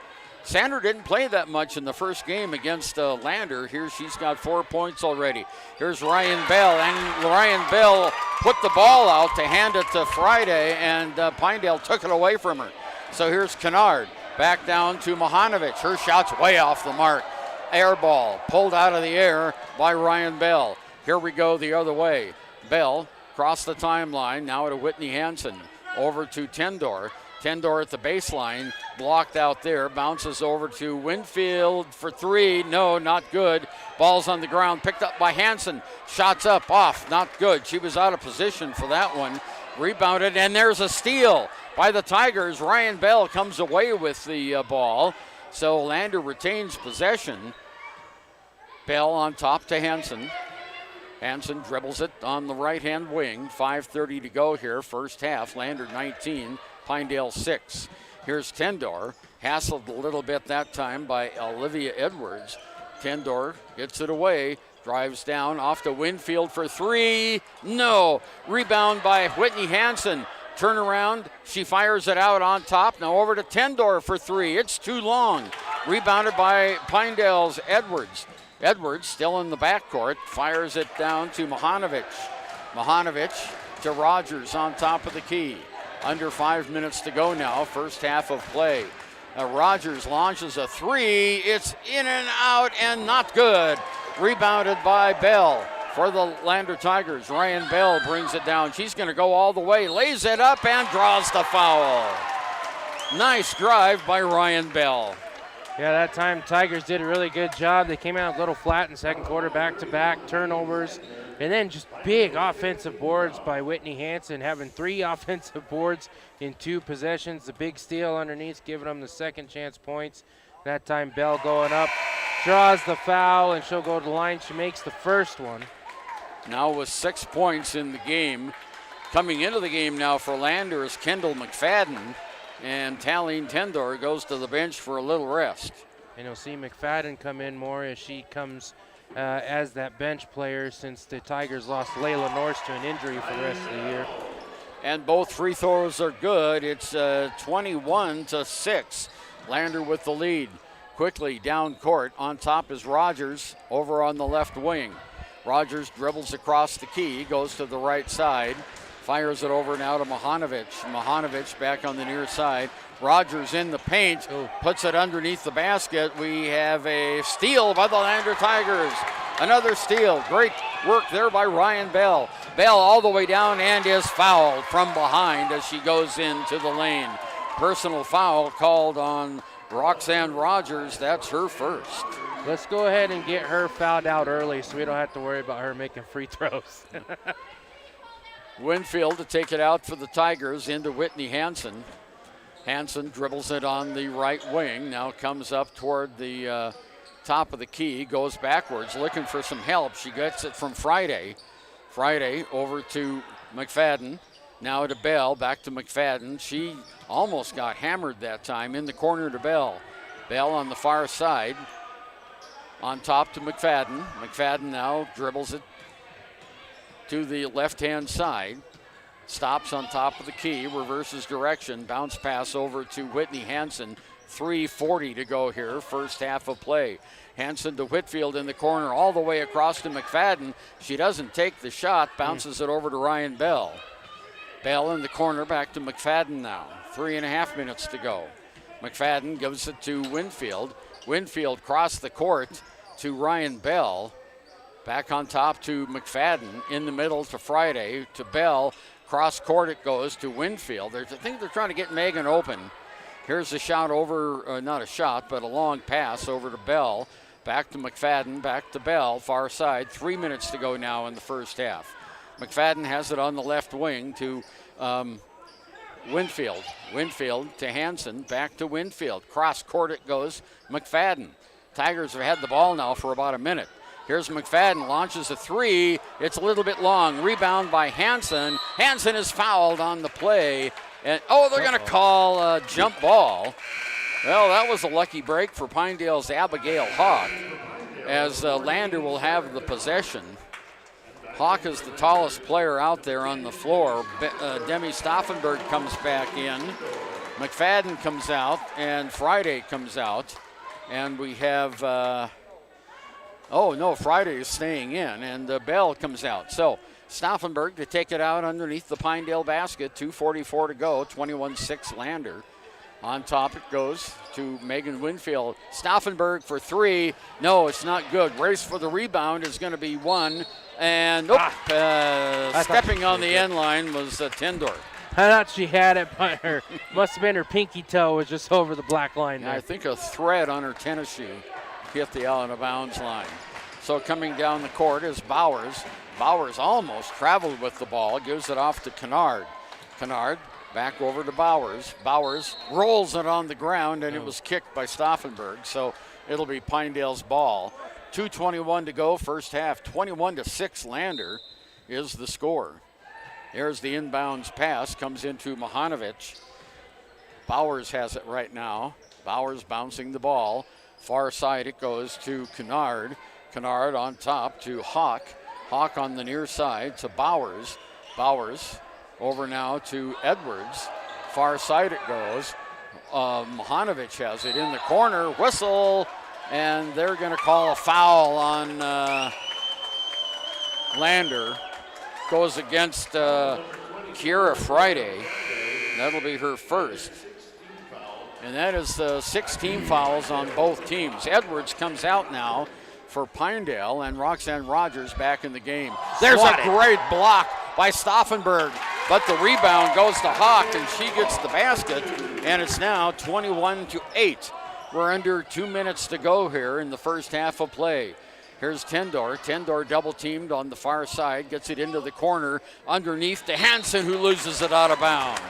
Sander didn't play that much in the first game against Lander. Here she's got 4 points already. Here's Ryan Bell, and Ryan Bell put the ball out to hand it to Friday, and Pinedale took it away from her. So here's Kennard, back down to Mohanovic. Her shot's way off the mark. Air ball, pulled out of the air by Ryan Bell. Here we go the other way. Bell across the timeline, now to Whitney Hansen. Over to Tendor. Tendor at the baseline, blocked out there, bounces over to Winfield for three. No, not good. Ball's on the ground, picked up by Hansen. Shots up, off, not good. She was out of position for that one. Rebounded, and there's a steal by the Tigers. Ryan Bell comes away with the ball. So Lander retains possession. Bell on top to Hansen. Hansen dribbles it on the right-hand wing. 5:30 to go here, first half. Lander 19. Pinedale 6. Here's Tendor, hassled a little bit that time by Olivia Edwards. Tendor gets it away, drives down off to Winfield for three. No. Rebound by Whitney Hansen. Turnaround, she fires it out on top. Now over to Tendor for three. It's too long. Rebounded by Pinedale's Edwards. Edwards still in the backcourt, fires it down to Mohanovic. Mohanovic to Rogers on top of the key. Under 5 minutes to go now, first half of play. Rogers launches a three. It's in and out and not good. Rebounded by Bell for the Lander Tigers. Ryan Bell brings it down. She's going to go all the way, lays it up and draws the foul. Nice drive by Ryan Bell. Yeah, that time Tigers did a really good job. They came out a little flat in second quarter, back-to-back turnovers. And then just big offensive boards by Whitney Hansen, having 3 offensive boards in 2 possessions. The big steal underneath, giving them the second chance points. That time Bell going up, draws the foul, and she'll go to the line. She makes the first one. Now with 6 points in the game. Coming into the game now for Lander is Kendall McFadden, and Talene Tendor goes to the bench for a little rest. And you'll see McFadden come in more as she comes as that bench player since the Tigers lost Layla Norse to an injury for the rest of the year. And both free throws are good. It's 21-6. Lander with the lead. Quickly down court. On top is Rogers over on the left wing. Rogers dribbles across the key, goes to the right side, fires it over now to Mohanovic. Mohanovic back on the near side. Rogers in the paint, puts it underneath the basket. We have a steal by the Lander Tigers. Another steal. Great work there by Ryan Bell. Bell all the way down and is fouled from behind as she goes into the lane. Personal foul called on Roxanne Rogers. That's her first. Let's go ahead and get her fouled out early so we don't have to worry about her making free throws. Winfield to take it out for the Tigers into Whitney Hansen. Hansen dribbles it on the right wing, now comes up toward the top of the key, goes backwards, looking for some help. She gets it from Friday. Friday over to McFadden, now to Bell, back to McFadden. She almost got hammered that time, in the corner to Bell. Bell on the far side, on top to McFadden. McFadden now dribbles it to the left-hand side. Stops on top of the key, reverses direction, bounce pass over to Whitney Hansen. 3:40 to go here, first half of play. Hansen to Whitfield in the corner, all the way across to McFadden. She doesn't take the shot, bounces it over to Ryan Bell. Bell in the corner, back to McFadden now. 3.5 minutes to go. McFadden gives it to Winfield. Winfield crossed the court to Ryan Bell. Back on top to McFadden, in the middle to Friday, to Bell. Cross court it goes to Winfield. I think they're trying to get Megan open. Here's a shot over, not a shot, but a long pass over to Bell. Back to McFadden, back to Bell, far side. 3 minutes to go now in the first half. McFadden has it on the left wing to Winfield. Winfield to Hansen, back to Winfield. Cross court it goes, McFadden. Tigers have had the ball now for about a minute. Here's McFadden, launches a three. It's a little bit long. Rebound by Hansen. Hansen is fouled on the play. And they're going to call a jump ball. Well, that was a lucky break for Pinedale's Abigail Hawk, as Lander will have the possession. Hawk is the tallest player out there on the floor. Demi Stauffenberg comes back in. McFadden comes out, and Friday comes out. And we have, Friday is staying in, and Bell comes out. So Stauffenberg to take it out underneath the Pinedale basket. 2:44 to go, 21-6 Lander. On top it goes to Megan Winfield. Stauffenberg for three. No, it's not good. Race for the rebound is going to be one. And stepping on the end line was Tendor. I thought she had it, but her must have been her pinky toe was just over the black line there. I think a thread on her tennis shoe hit the out of bounds line. So coming down the court is Bowers. Bowers almost traveled with the ball, gives it off to Kennard. Kennard back over to Bowers. Bowers rolls it on the ground, and it was kicked by Stauffenberg. So it'll be Pinedale's ball. 2:21 to go, first half. 21-6 Lander is the score. There's the inbounds pass, comes into Mahanovic. Bowers has it right now. Bowers bouncing the ball. Far side it goes to Kennard. Kennard on top to Hawk. Hawk on the near side to Bowers. Bowers over now to Edwards. Far side it goes. Mahanovic has it in the corner. Whistle, and they're going to call a foul on Lander. Goes against Kiera Friday. That'll be her first. And that is 16 fouls on both teams. Edwards comes out now for Pinedale, and Roxanne Rogers back in the game. There's a great block by Stauffenberg, but the rebound goes to Hawk, and she gets the basket, and it's now 21-8. We're under 2 minutes to go here in the first half of play. Here's Tendor. Tendor double teamed on the far side, gets it into the corner underneath to Hansen, who loses it out of bounds.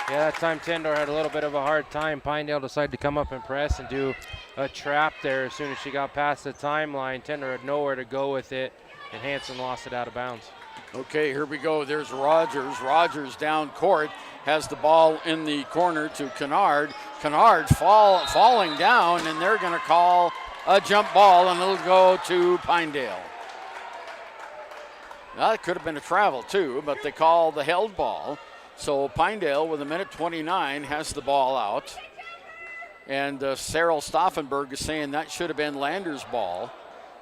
Yeah, that time Tendor had a little bit of a hard time. Pinedale decided to come up and press and do a trap there as soon as she got past the timeline. Tendor had nowhere to go with it, and Hansen lost it out of bounds. Okay, here we go. There's Rogers. Rogers down court, has the ball in the corner to Kennard. Kennard falling down, and they're going to call a jump ball, and it'll go to Pinedale. Now, it could have been a travel too, but they call the held ball. So Pinedale, with 1:29, has the ball out. And Cyril Stauffenberg is saying that should have been Lander's ball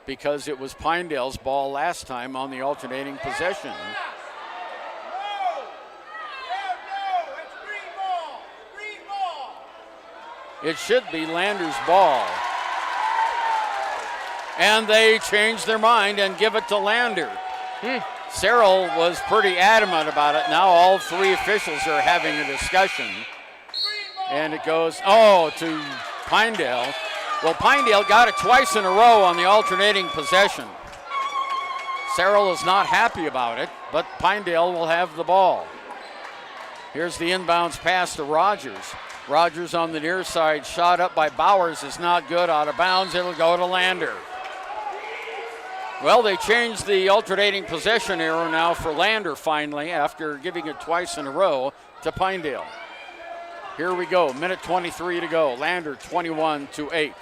because it was Pinedale's ball last time on the alternating possession. It should be Lander's ball. And they change their mind and give it to Lander. Cyril was pretty adamant about it. Now all three officials are having a discussion. And it goes, to Pinedale. Well, Pinedale got it twice in a row on the alternating possession. Cyril is not happy about it, but Pinedale will have the ball. Here's the inbounds pass to Rogers. Rogers on the near side, shot up by Bowers is not good, out of bounds. It'll go to Lander. Well, they changed the alternating possession arrow now for Lander finally after giving it twice in a row to Pinedale. Here we go, 1:23 to go. Lander 21-8.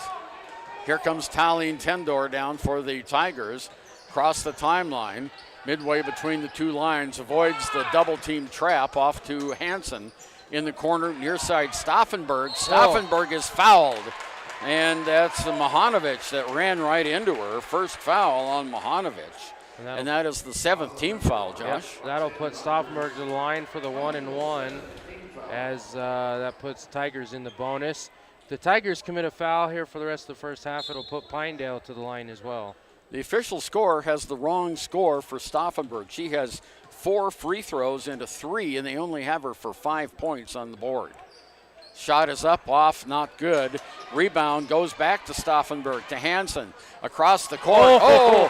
Here comes Talene Tendor down for the Tigers. Across the timeline. midway between the two lines, avoids the double team trap off to Hansen in the corner, near side Stauffenberg. Stauffenberg is fouled, and that's Mahanovic that ran right into her. First foul on Mahanovic, and that is the 7th team foul, Josh. Yep, that'll put Stauffenberg to the line for the 1-and-1, as that puts Tigers in the bonus. If the Tigers commit a foul here for the rest of the first half, it'll put Pinedale to the line as well. The official score has the wrong score for Stauffenberg. She has 4 free throws into 3, and they only have her for 5 points on the board. Shot is up, off, not good. Rebound goes back to Stauffenberg, to Hansen, across the court.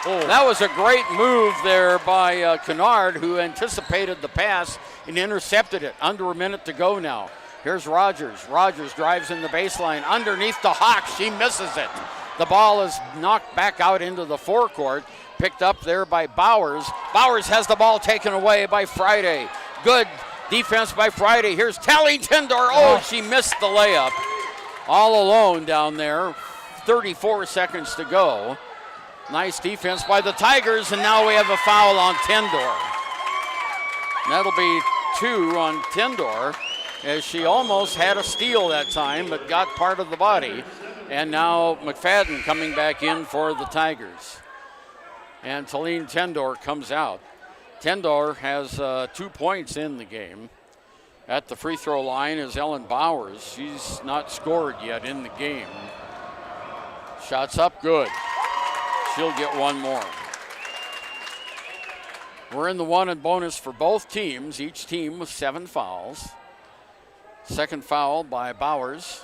That was a great move there by Kennard, who anticipated the pass and intercepted it. Under a minute to go now. Here's Rogers. Rogers drives in the baseline, underneath the Hawk. She misses it. The ball is knocked back out into the forecourt, picked up there by Bowers. Bowers has the ball taken away by Friday. Good defense by Friday. Here's Tally Tendor. She missed the layup. All alone down there. 34 seconds to go. Nice defense by the Tigers, and now we have a foul on Tendor. That'll be 2 on Tendor, as she almost had a steal that time, but got part of the body. And now McFadden coming back in for the Tigers. And Talene Tendor comes out. Tendor has 2 points in the game. At the free throw line is Ellen Bowers. She's not scored yet in the game. Shots up, good. She'll get 1 more. We're in the 1 and bonus for both teams, each team with 7 fouls. Second foul by Bowers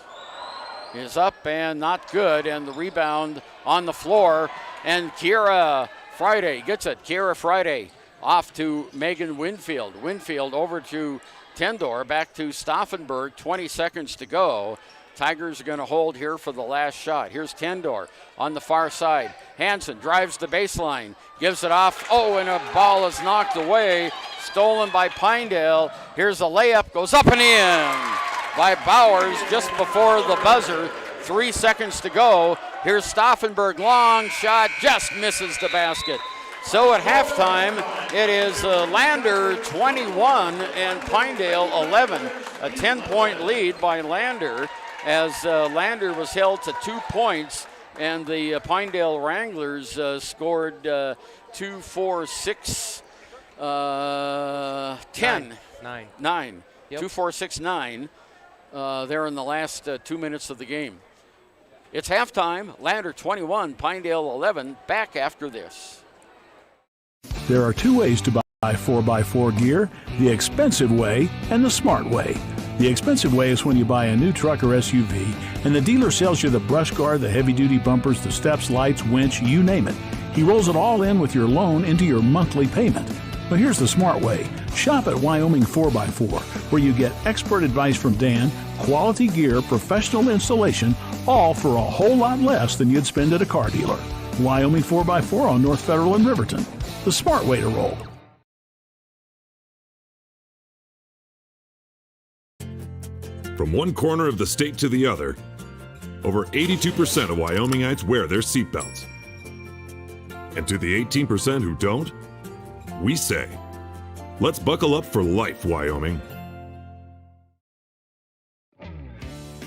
is up and not good, and the rebound on the floor, and Kiera Friday gets it. Kiera Friday off to Megan Winfield. Winfield over to Tendor, back to Stauffenberg, 20 seconds to go. Tigers are going to hold here for the last shot. Here's Tendor on the far side. Hansen drives the baseline, gives it off. And a ball is knocked away, stolen by Pinedale. Here's a layup, goes up and in by Bowers just before the buzzer. 3 seconds to go. Here's Stauffenberg, long shot, just misses the basket. So at halftime, it is Lander 21 and Pinedale 11. A 10-point lead by Lander, as Lander was held to 2 points, and the Pinedale Wranglers scored 2, 4, 6, 10. 9. Yep. 2, 4, 6, 9. There in the last 2 minutes of the game. It's halftime. Lander 21, Pinedale 11. Back after this. There are 2 ways to buy 4x4 gear: the expensive way and the smart way. The expensive way is when you buy a new truck or SUV and the dealer sells you the brush guard, the heavy-duty bumpers, the steps, lights, winch, you name it. He rolls it all in with your loan into your monthly payment. But here's the smart way. Shop at Wyoming 4x4, where you get expert advice from Dan, quality gear, professional installation, all for a whole lot less than you'd spend at a car dealer. Wyoming 4x4 on North Federal in Riverton. The smart way to roll. From one corner of the state to the other, over 82% of Wyomingites wear their seatbelts. And to the 18% who don't, we say, let's buckle up for life, Wyoming.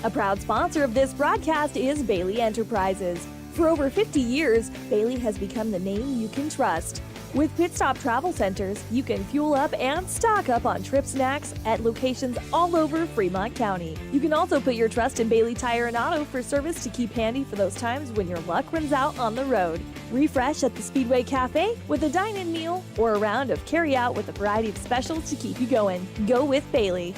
A proud sponsor of this broadcast is Bailey Enterprises. For over 50 years, Bailey has become the name you can trust. With Pit Stop Travel Centers, you can fuel up and stock up on trip snacks at locations all over Fremont County. You can also put your trust in Bailey Tire and Auto for service to keep handy for those times when your luck runs out on the road. Refresh at the Speedway Cafe with a dine-in meal or a round of carry-out with a variety of specials to keep you going. Go with Bailey.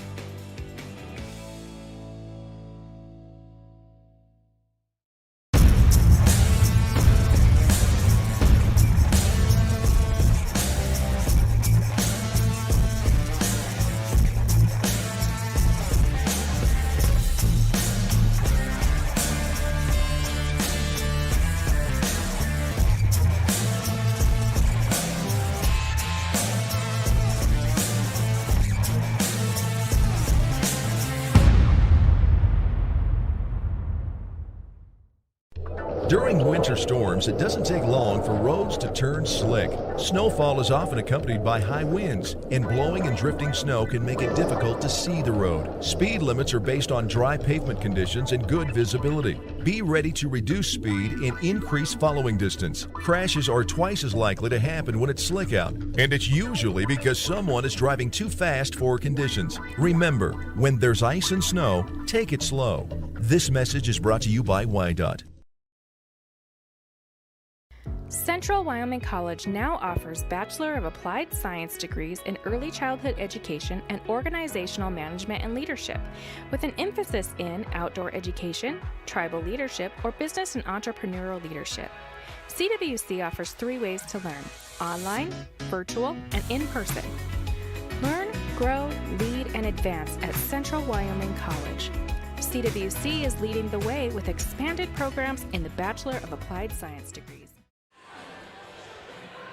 During winter storms, it doesn't take long for roads to turn slick. Snowfall is often accompanied by high winds, and blowing and drifting snow can make it difficult to see the road. Speed limits are based on dry pavement conditions and good visibility. Be ready to reduce speed and increase following distance. Crashes are twice as likely to happen when it's slick out, and it's usually because someone is driving too fast for conditions. Remember, when there's ice and snow, take it slow. This message is brought to you by WYDOT. Central Wyoming College now offers Bachelor of Applied Science degrees in Early Childhood Education and Organizational Management and Leadership, with an emphasis in outdoor education, tribal leadership, or business and entrepreneurial leadership. CWC offers 3 ways to learn: online, virtual, and in person. Learn, grow, lead, and advance at Central Wyoming College. CWC is leading the way with expanded programs in the Bachelor of Applied Science degrees.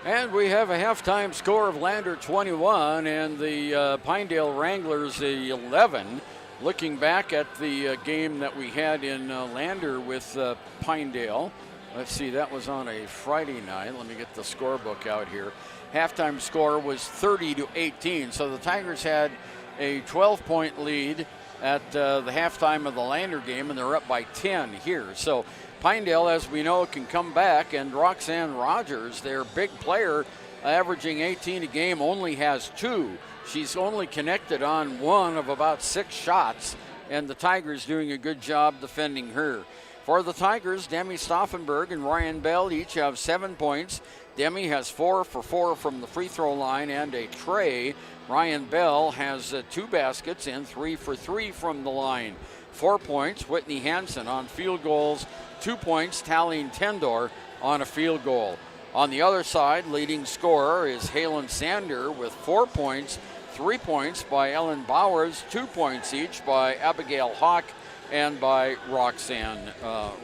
And we have a halftime score of Lander 21 and the Pinedale Wranglers 11. Looking back at the game that we had in Lander with Pinedale. Let's see, that was on a Friday night. Let me get the scorebook out here. Halftime score was 30-18. So the Tigers had a 12-point lead at the halftime of the Lander game, and they're up by 10 here. So Pinedale, as we know, can come back, and Roxanne Rogers, their big player, averaging 18 a game, only has 2. She's only connected on 1 of about 6 shots, and the Tigers doing a good job defending her. For the Tigers, Demi Stauffenberg and Ryan Bell each have 7 points. Demi has 4 for 4 from the free throw line and a tray. Ryan Bell has 2 baskets and 3 for 3 from the line. 4 points, Whitney Hansen on field goals. 2 points, Talene Tendor on a field goal. On the other side, leading scorer is Halen Sander with 4 points, 3 points by Ellen Bowers, 2 points each by Abigail Hawk and by Roxanne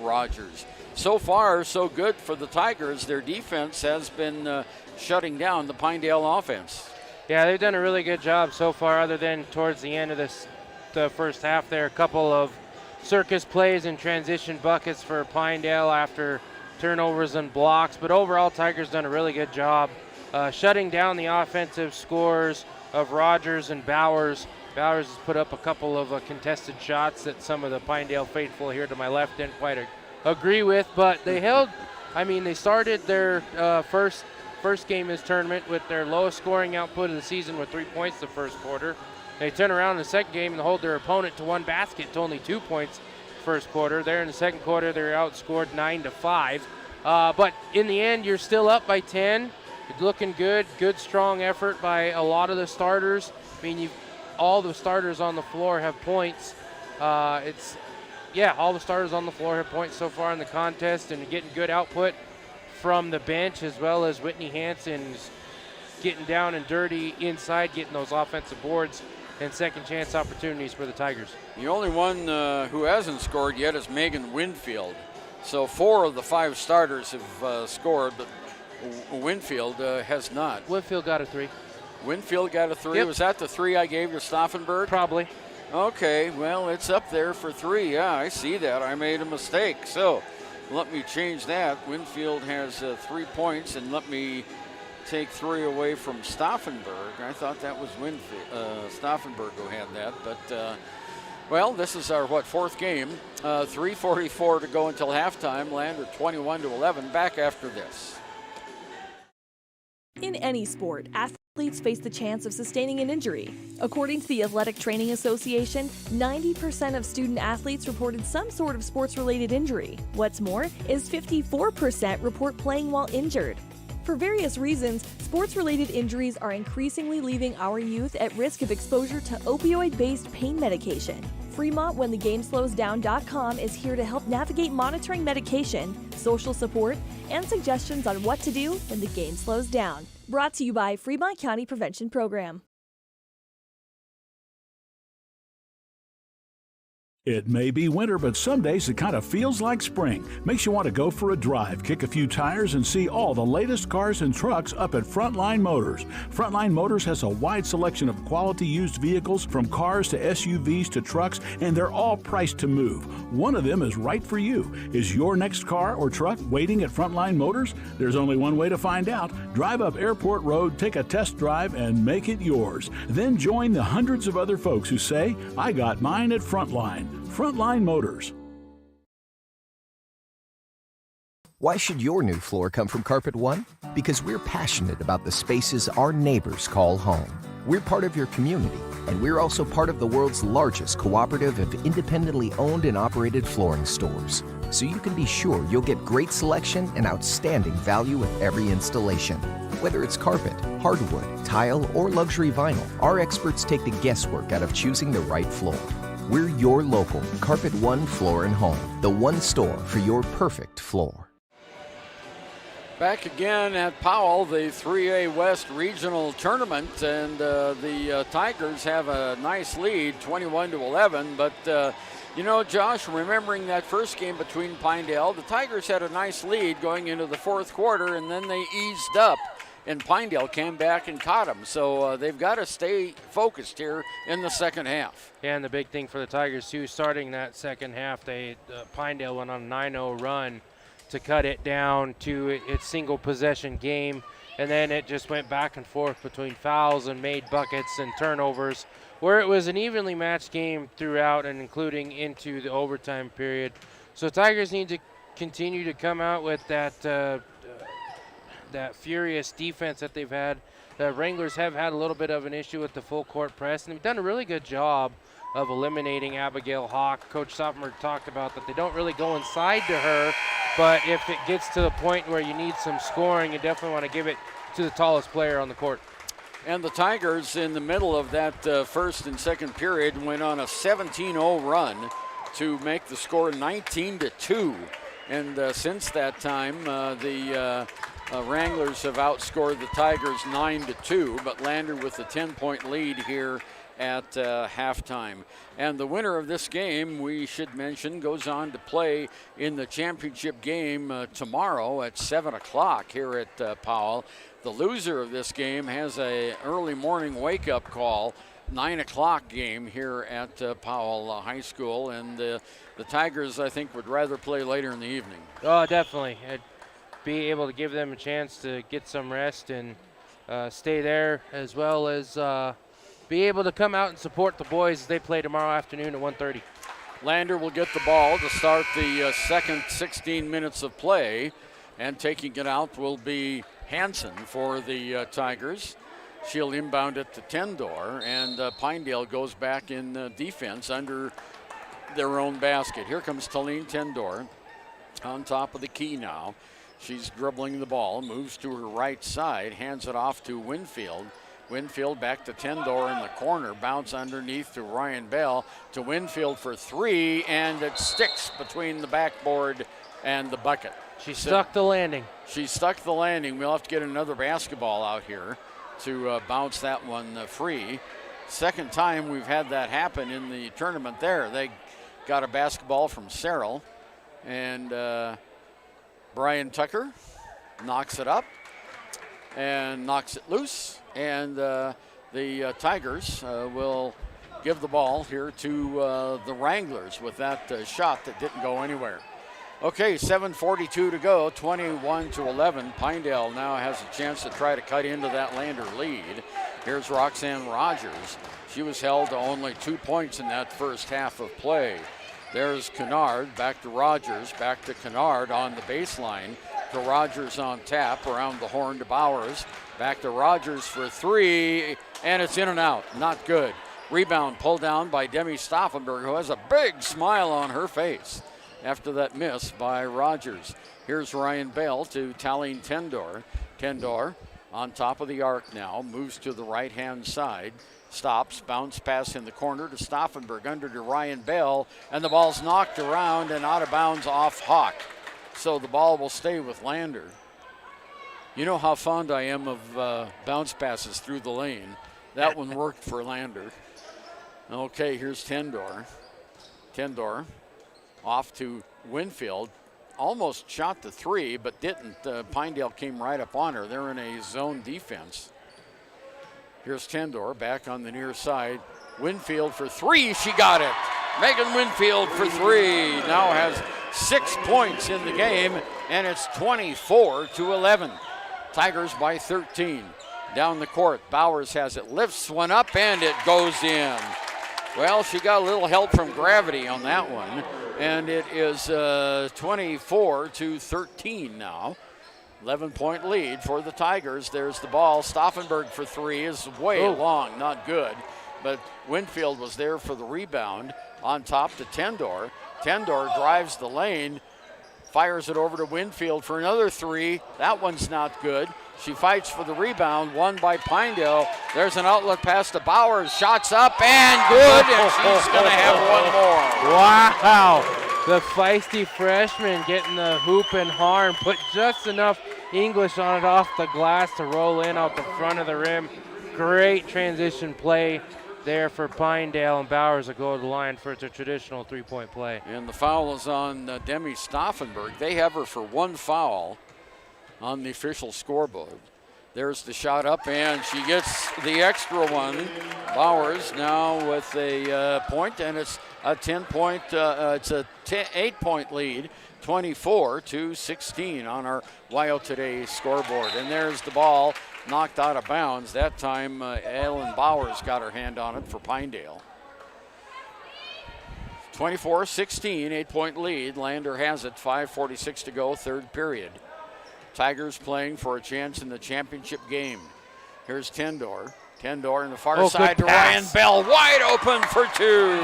Rogers. So far, so good for the Tigers. Their defense has been shutting down the Pinedale offense. Yeah, they've done a really good job so far, other than towards the end of the first half there. A couple of circus plays and transition buckets for Pinedale after turnovers and blocks. But overall, Tigers done a really good job shutting down the offensive scores of Rogers and Bowers. Bowers has put up a couple of contested shots that some of the Pinedale faithful here to my left didn't quite agree with, but they held. I mean, they started their first game in this tournament with their lowest scoring output of the season with 3 points the first quarter. They turn around in the second game and hold their opponent to 1 basket to only 2 points first quarter. There in the second quarter, they're outscored 9-5. But in the end, you're still up by 10. It's looking good. Good, strong effort by a lot of the starters. I mean, all the starters on the floor have points. All the starters on the floor have points so far in the contest, and getting good output from the bench, as well as Whitney Hansen's getting down and dirty inside, getting those offensive boards and second chance opportunities for the Tigers. The only one who hasn't scored yet is Megan Winfield. So 4 of the 5 starters have scored, but Winfield has not. Winfield got a 3. Winfield got a 3. Yep. Was that the 3 I gave to Stauffenberg? Probably. Okay, well, it's up there for 3. Yeah, I see that. I made a mistake. So let me change that. Winfield has 3 points, and let me take 3 away from Stauffenberg. I thought that was Stauffenberg who had that, but well, this is our 4th game. 3:44 to go until halftime. Lander 21-11. Back after this. In any sport, athletes face the chance of sustaining an injury. According to the Athletic Training Association, 90% of student athletes reported some sort of sports-related injury. What's more, is 54% report playing while injured. For various reasons, sports-related injuries are increasingly leaving our youth at risk of exposure to opioid-based pain medication. Fremont WhenTheGameSlowsDown.com is here to help navigate monitoring medication, social support, and suggestions on what to do when the game slows down. Brought to you by Fremont County Prevention Program. It may be winter, but some days it kind of feels like spring. Makes you want to go for a drive, kick a few tires, and see all the latest cars and trucks up at Frontline Motors. Frontline Motors has a wide selection of quality used vehicles, from cars to SUVs to trucks, and they're all priced to move. One of them is right for you. Is your next car or truck waiting at Frontline Motors? There's only one way to find out. Drive up Airport Road, take a test drive, and make it yours. Then join the hundreds of other folks who say, I got mine at Frontline. Frontline Motors. Why should your new floor come from Carpet One? Because we're passionate about the spaces our neighbors call home. We're part of your community, and we're also part of the world's largest cooperative of independently owned and operated flooring stores. So you can be sure you'll get great selection and outstanding value with every installation. Whether it's carpet, hardwood, tile, or luxury vinyl, our experts take the guesswork out of choosing the right floor. We're your local Carpet One Floor and Home, the one store for your perfect floor. Back again at Powell, the 3A West Regional Tournament, and the Tigers have a nice lead, 21-11. But you know, Josh, remembering that first game between Pinedale, the Tigers had a nice lead going into the fourth quarter, and then they eased up, and Pinedale came back and caught them. So they've got to stay focused here in the second half. Yeah, and the big thing for the Tigers, too, starting that second half, Pinedale went on a 9-0 run to cut it down to its single possession game, and then it just went back and forth between fouls and made buckets and turnovers, where it was an evenly matched game throughout and including into the overtime period. So Tigers need to continue to come out with that furious defense that they've had. The Wranglers have had a little bit of an issue with the full court press, and they've done a really good job of eliminating Abigail Hawk. Coach Soppenberg talked about that they don't really go inside to her, but if it gets to the point where you need some scoring, you definitely want to give it to the tallest player on the court. And the Tigers, in the middle of that first and second period, went on a 17-0 run to make the score 19-2. And since that time, the Wranglers have outscored the Tigers 9-2, but Lander with a 10-point lead here at halftime. And the winner of this game, we should mention, goes on to play in the championship game tomorrow at 7 o'clock here at Powell. The loser of this game has an early morning wake-up call, 9 o'clock game here at Powell High School. And the Tigers, I think, would rather play later in the evening. Oh, definitely. It'd be able to give them a chance to get some rest and stay there, as well as be able to come out and support the boys as they play tomorrow afternoon at 1:30. Lander will get the ball to start the second 16 minutes of play, and taking it out will be Hansen for the Tigers. She'll inbound it to Tendor, and Pinedale goes back in defense under their own basket. Here comes Talene Tendor on top of the key now. She's dribbling the ball, moves to her right side, hands it off to Winfield. Winfield back to Tendor in the corner, bounce underneath to Ryan Bell, to Winfield for three, and it sticks between the backboard and the bucket. She stuck the landing. She stuck the landing. We'll have to get another basketball out here to bounce that one free. Second time we've had that happen in the tournament there. They got a basketball from Serrell, and Brian Tucker knocks it up and knocks it loose. And the Tigers will give the ball here to the Wranglers with that shot that didn't go anywhere. Okay, 7:42 to go, 21-11. Pinedale now has a chance to try to cut into that Lander lead. Here's Roxanne Rogers. She was held to only 2 points in that first half of play. There's Kennard, back to Rogers, back to Kennard on the baseline. To Rogers on tap, around the horn to Bowers. Back to Rogers for three, and it's in and out. Not good. Rebound pulled down by Demi Stauffenberg, who has a big smile on her face after that miss by Rogers. Here's Ryan Bell to Talene Tendor. Tendor on top of the arc now, moves to the right-hand side. Stops, bounce pass in the corner to Stauffenberg, under to Ryan Bell, and the ball's knocked around and out of bounds off Hawk. So the ball will stay with Lander. You know how fond I am of bounce passes through the lane. That one worked for Lander. Okay, here's Tendor. Tendor off to Winfield. Almost shot the 3, but didn't. Pinedale came right up on her. They're in a zone defense. Here's Tendor back on the near side. Winfield for 3. She got it. Megan Winfield for 3. Now has 6 points in the game, and it's 24-11. Tigers by 13. Down the court, Bowers has it. Lifts one up, and it goes in. Well, she got a little help from gravity on that one. And it is 24-13 now. 11-point lead for the Tigers. There's the ball. Stauffenberg for 3 is way long, not good. But Winfield was there for the rebound. On top to Tendor. Tendor drives the lane, fires it over to Winfield for another 3. That one's not good. She fights for the rebound, won by Pinedale. There's an outlet pass to Bowers. Shots up and good, and she's going to have one more. Wow. The feisty freshman getting the hoop and harm, put just enough English on it off the glass to roll in out the front of the rim. Great transition play there for Pinedale, and Bowers will go to the line for its traditional 3-point play. And the foul is on Demi Stauffenberg. They have her for 1 foul on the official scoreboard. There's the shot up, and she gets the extra one. Bowers now with a point, and it's a 10-point, it's a 8-point lead, 24-16 on our WYO Today scoreboard. And there's the ball knocked out of bounds. That time, Ellen Bowers got her hand on it for Pinedale. 24-16, 8-point lead. Lander has it, 5:46 to go, third period. Tigers playing for a chance in the championship game. Here's Tendor. Tendor in the far side to Ryan Bell, wide open for 2.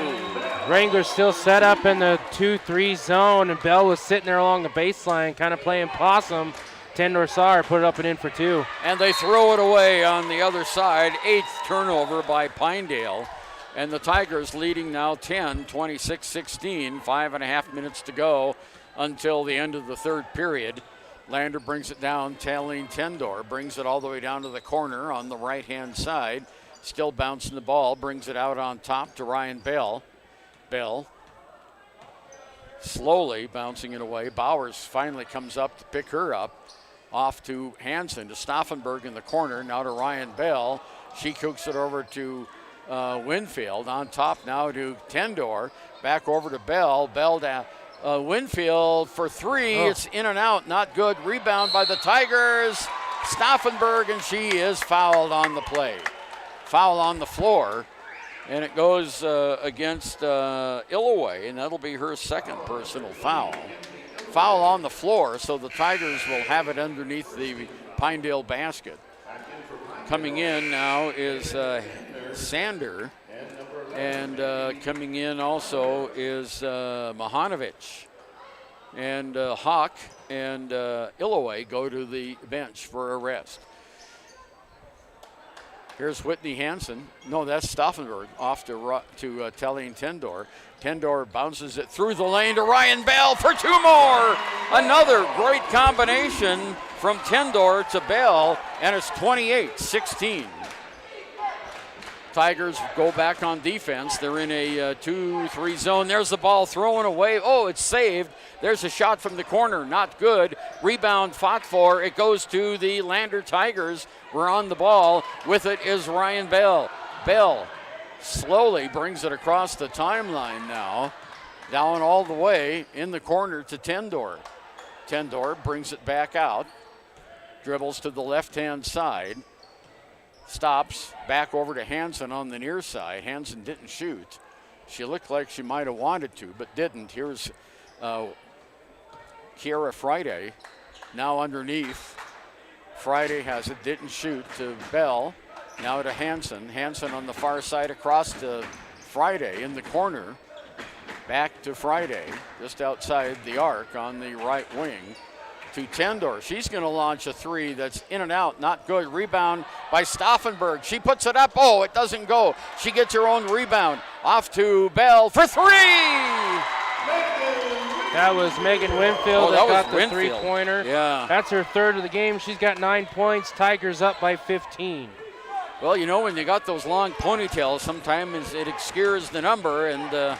Wranglers still set up in the 2-3 zone, and Bell was sitting there along the baseline, kind of playing possum. Tendor saw her, put it up and in for 2. And they throw it away on the other side. 8th turnover by Pinedale. And the Tigers leading now 10, 26-16, 5.5 minutes to go until the end of the third period. Lander brings it down. Talene Tendor brings it all the way down to the corner on the right-hand side. Still bouncing the ball, brings it out on top to Ryan Bell. Bell slowly bouncing it away. Bowers finally comes up to pick her up. Off to Hansen, to Stauffenberg in the corner. Now to Ryan Bell. She cooks it over to Winfield. On top now to Tendor. Back over to Bell. Bell down. Winfield for 3. It's in and out, not good. Rebound by the Tigers. Stauffenberg, and she is fouled on the play. Foul on the floor, and it goes against Illoway, and that'll be her second personal foul. Foul on the floor, so the Tigers will have it underneath the Pinedale basket. Coming in now is Sander. And coming in also is Mahanovic. And Hawk and Illoway go to the bench for a rest. Here's Whitney Hansen. No, that's Stauffenberg off to Talene Tendor. Tendor bounces it through the lane to Ryan Bell for 2 more. Another great combination from Tendor to Bell, and it's 28-16. Tigers go back on defense. They're in a 2-3 zone. There's the ball thrown away. Oh, it's saved. There's a shot from the corner. Not good. Rebound fought for. It goes to the Lander Tigers. We're on the ball. With it is Ryan Bell. Bell slowly brings it across the timeline now. Down all the way in the corner to Tendor. Tendor brings it back out. Dribbles to the left-hand side. Stops, back over to Hansen on the near side. Hansen didn't shoot. She looked like she might have wanted to, but didn't. Here's Kiara Friday now underneath. Friday has it, didn't shoot, to Bell. Now to Hansen. Hansen on the far side across to Friday in the corner. Back to Friday, just outside the arc on the right wing. To Tendor. She's going to launch a 3 that's in and out, not good. Rebound by Stauffenberg. She puts it up. Oh, it doesn't go. She gets her own rebound. Off to Bell for 3. That was Megan Winfield that got the Winfield. 3-pointer. Yeah. That's her third of the game. She's got 9 points. Tigers up by 15. Well, you know, when you got those long ponytails, sometimes it obscures the number, and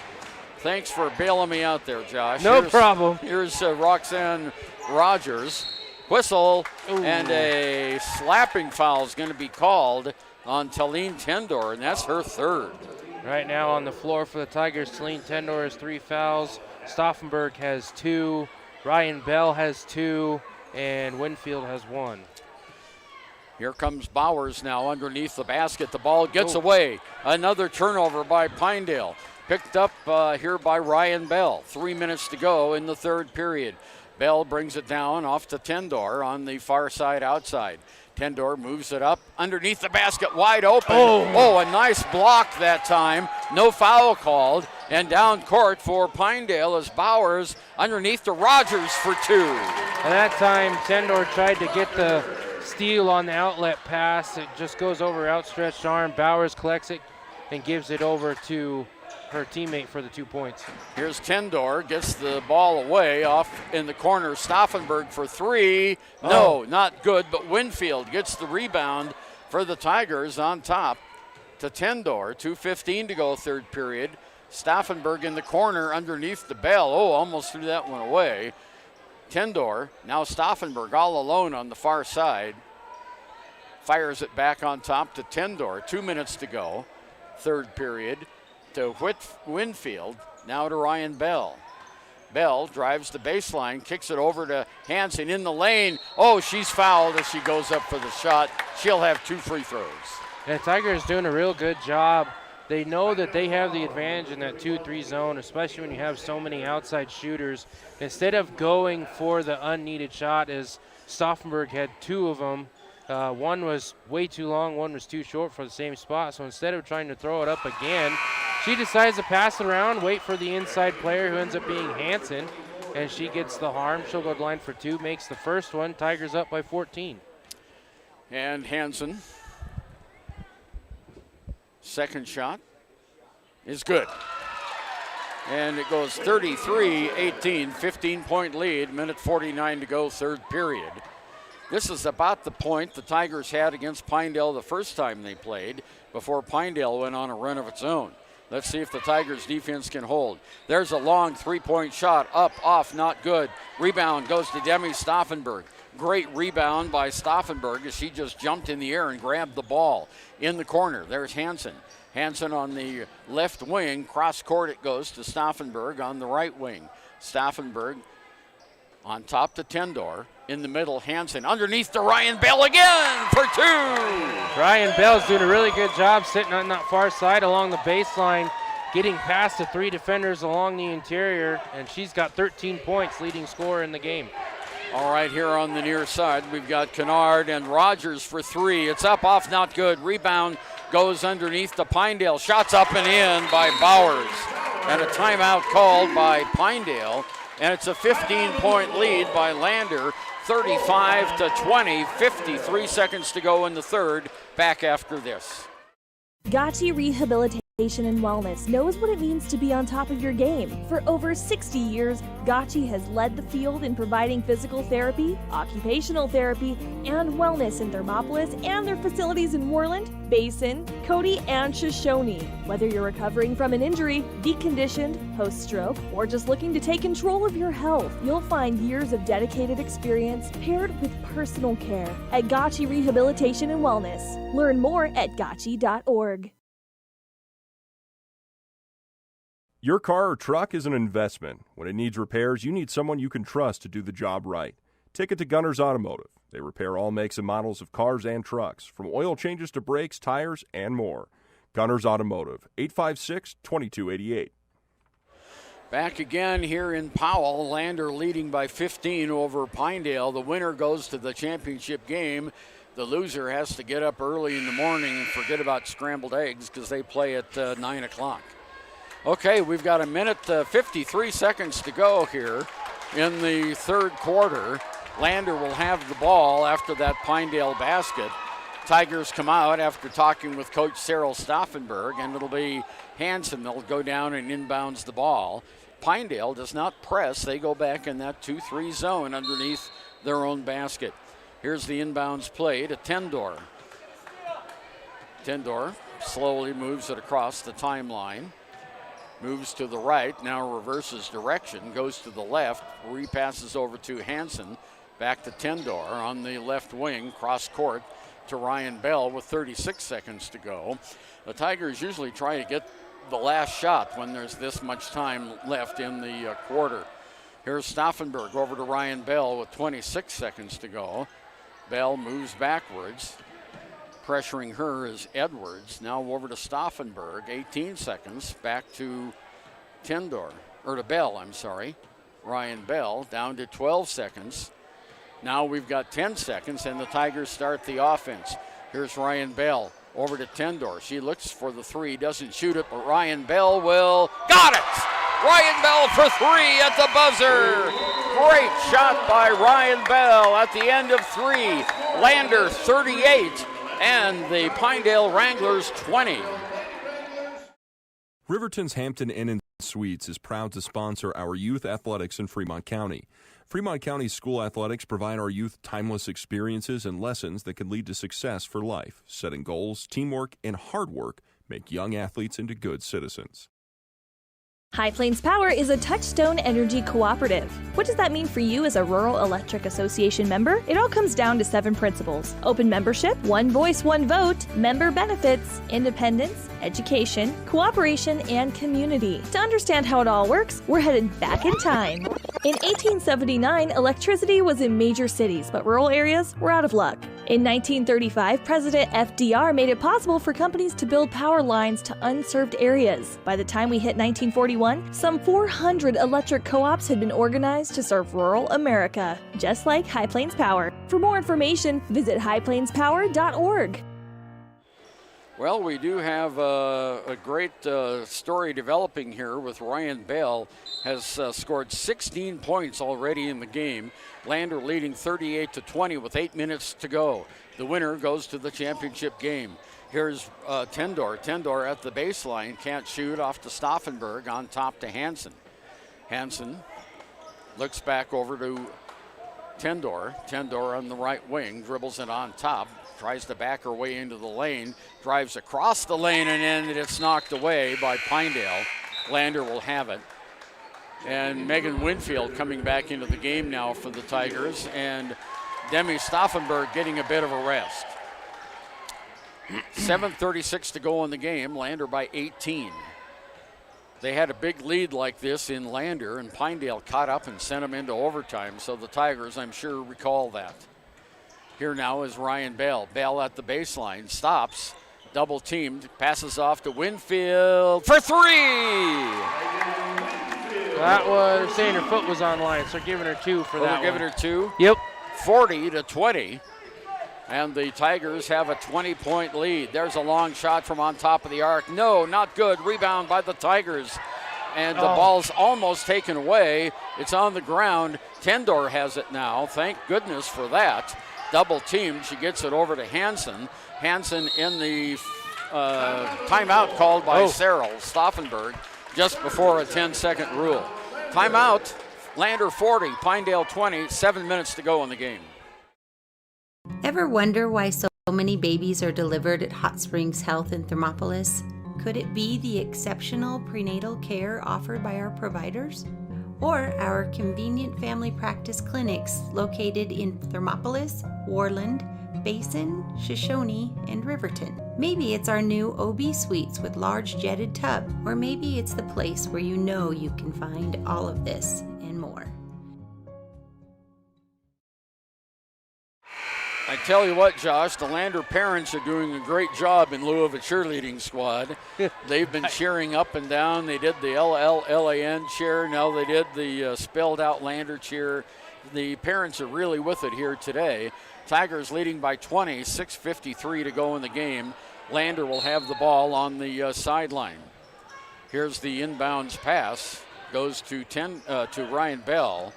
Thanks for bailing me out there, Josh. No problem. Here's Roxanne Rogers. Whistle, and a slapping foul is going to be called on Talene Tendor, and that's her third. Right now on the floor for the Tigers, Talene Tendor has 3 fouls. Stauffenberg has 2. Ryan Bell has 2. And Winfield has 1. Here comes Bowers now underneath the basket. The ball gets away. Another turnover by Pinedale. Picked up here by Ryan Bell. 3 minutes to go in the third period. Bell brings it down off to Tendor on the far side outside. Tendor moves it up underneath the basket, wide open. Oh, a nice block that time. No foul called. And down court for Pinedale is Bowers underneath to Rogers for 2. And that time, Tendor tried to get the steal on the outlet pass. It just goes over outstretched arm. Bowers collects it and gives it over to her teammate for the 2 points. Here's Tendor, gets the ball away off in the corner. Stauffenberg for 3. No, not good, but Winfield gets the rebound for the Tigers on top to Tendor. 2:15 to go, third period. Stauffenberg in the corner underneath the Bell. Oh, almost threw that one away. Tendor, now Stauffenberg all alone on the far side. Fires it back on top to Tendor. 2 minutes to go, third period. To Winfield, now to Ryan Bell. Bell drives the baseline, kicks it over to Hansen in the lane. Oh, she's fouled as she goes up for the shot. She'll have 2 free throws. And the Tigers doing a real good job. They know that they have the advantage in that 2-3 zone, especially when you have so many outside shooters. Instead of going for the unneeded shot, as Stauffenberg had 2 of them, one was way too long, one was too short for the same spot. So instead of trying to throw it up again, she decides to pass it around, wait for the inside player who ends up being Hansen, and she gets the harm. She'll go to the line for 2, makes the first one. Tigers up by 14. And Hansen, second shot is good. And it goes 33-18, 15-point lead, minute 49 to go, third period. This is about the point the Tigers had against Pinedale the first time they played before Pinedale went on a run of its own. Let's see if the Tigers defense can hold. There's a long 3-point shot, up, off, not good. Rebound goes to Demi Stauffenberg. Great rebound by Stauffenberg as she just jumped in the air and grabbed the ball. In the corner, there's Hansen. Hansen on the left wing, cross court it goes to Stauffenberg on the right wing. Stauffenberg on top to Tendor. In the middle, Hansen underneath to Ryan Bell again for 2. Ryan Bell's doing a really good job sitting on that far side along the baseline, getting past the 3 defenders along the interior, and she's got 13 points, leading scorer in the game. All right, here on the near side, we've got Kennard and Rogers for 3. It's up, off, not good. Rebound goes underneath to Pinedale. Shots up and in by Bowers. And a timeout called by Pinedale. And it's a 15-point lead by Lander, 35-20, 53 seconds to go in the third. Back after this. Gotchi Rehabilitation and Wellness knows what it means to be on top of your game. For over 60 years, Gotchi has led the field in providing physical therapy, occupational therapy, and wellness in Thermopolis and their facilities in Worland, Basin, Cody, and Shoshone. Whether you're recovering from an injury, deconditioned, post-stroke, or just looking to take control of your health, you'll find years of dedicated experience paired with personal care at Gotchi Rehabilitation and Wellness. Learn more at gotchi.org. Your car or truck is an investment. When it needs repairs, you need someone you can trust to do the job right. Take it to Gunners Automotive. They repair all makes and models of cars and trucks, from oil changes to brakes, tires, and more. Gunners Automotive, 856-2288. Back again here in Powell. Lander leading by 15 over Pinedale. The winner goes to the championship game. The loser has to get up early in the morning and forget about scrambled eggs because they play at 9 o'clock. Okay, we've got a minute 53 seconds to go here in the third quarter. Lander will have the ball after that Pinedale basket. Tigers come out after talking with Coach Cyril Stauffenberg, and it'll be Hansen that'll go down and inbounds the ball. Pinedale does not press. They go back in that 2-3 zone underneath their own basket. Here's the inbounds play to Tendor. Tendor slowly moves it across the timeline. Moves to the right, now reverses direction, goes to the left, repasses over to Hansen, back to Tendor on the left wing, cross court to Ryan Bell with 36 seconds to go. The Tigers usually try to get the last shot when there's this much time left in the quarter. Here's Stauffenberg over to Ryan Bell with 26 seconds to go. Bell moves backwards. Pressuring her is Edwards. Now over to Stauffenberg, 18 seconds. Back to Tendor, or to Bell, I'm sorry. Ryan Bell down to 12 seconds. Now we've got 10 seconds and the Tigers start the offense. Here's Ryan Bell over to Tendor. She looks for the three, doesn't shoot it, but Ryan Bell will. Got it! Ryan Bell for three at the buzzer. Great shot by Ryan Bell at the end of three. Lander 38 and the Pinedale Wranglers 20. Riverton's Hampton Inn & Suites is proud to sponsor our youth athletics in Fremont County. Fremont County school athletics provide our youth timeless experiences and lessons that can lead to success for life. Setting goals, teamwork, and hard work make young athletes into good citizens. High Plains Power is a Touchstone Energy cooperative. What does that mean for you as a Rural Electric Association member? It all comes down to 7 principles: open membership, one voice, one vote, member benefits, independence, education, cooperation, and community. To understand how it all works, we're headed back in time. In 1879, electricity was in major cities, but rural areas were out of luck. In 1935, President FDR made it possible for companies to build power lines to unserved areas. By the time we hit 1941, some 400 electric co-ops had been organized to serve rural America, just like High Plains Power. For more information, visit highplainspower.org. Well, we do have a great story developing here with Ryan Bell has scored 16 points already in the game. Lander leading 38-20 with 8 minutes to go. The winner goes to the championship game. Here's Tendor. Tendor at the baseline, can't shoot, off to Stauffenberg, on top to Hansen. Hansen looks back over to Tendor. Tendor on the right wing, dribbles it on top. Tries to back her way into the lane, drives across the lane, and then it's knocked away by Pinedale. Lander will have it. And Megan Winfield coming back into the game now for the Tigers, and Demi Stauffenberg getting a bit of a rest. 7:36 to go in the game, Lander by 18. They had a big lead like this in Lander, and Pinedale caught up and sent them into overtime, so the Tigers, I'm sure, recall that. Here now is Ryan Bell. Bell at the baseline, stops, double teamed, passes off to Winfield for three! That was saying her foot was on line, so giving her 2 for that one. They're giving her 2? Yep. 40-20. And the Tigers have a 20-point lead. There's a long shot from on top of the arc. No, not good. Rebound by the Tigers. And the ball's almost taken away. It's on the ground. Tendor has it now. Thank goodness for that. Double teamed. She gets it over to Hansen. Hansen in the timeout called by Cyril Stauffenberg just before a 10-second rule. Timeout. Lander 40, Pinedale 20, 7 minutes to go in the game. Ever wonder why so many babies are delivered at Hot Springs Health in Thermopolis? Could it be the exceptional prenatal care offered by our providers? Or our convenient family practice clinics located in Thermopolis, Warland, Basin, Shoshone, and Riverton? Maybe it's our new OB suites with large jetted tub, or maybe it's the place where you know you can find all of this and more. I tell you what, Josh, the Lander parents are doing a great job in lieu of a cheerleading squad. They've been cheering up and down. They did the LLLAN cheer. Now they did the spelled out Lander cheer. The parents are really with it here today. Tigers leading by 20, 6:53 to go in the game. Lander will have the ball on the sideline. Here's the inbounds pass. Goes to Ryan Bell.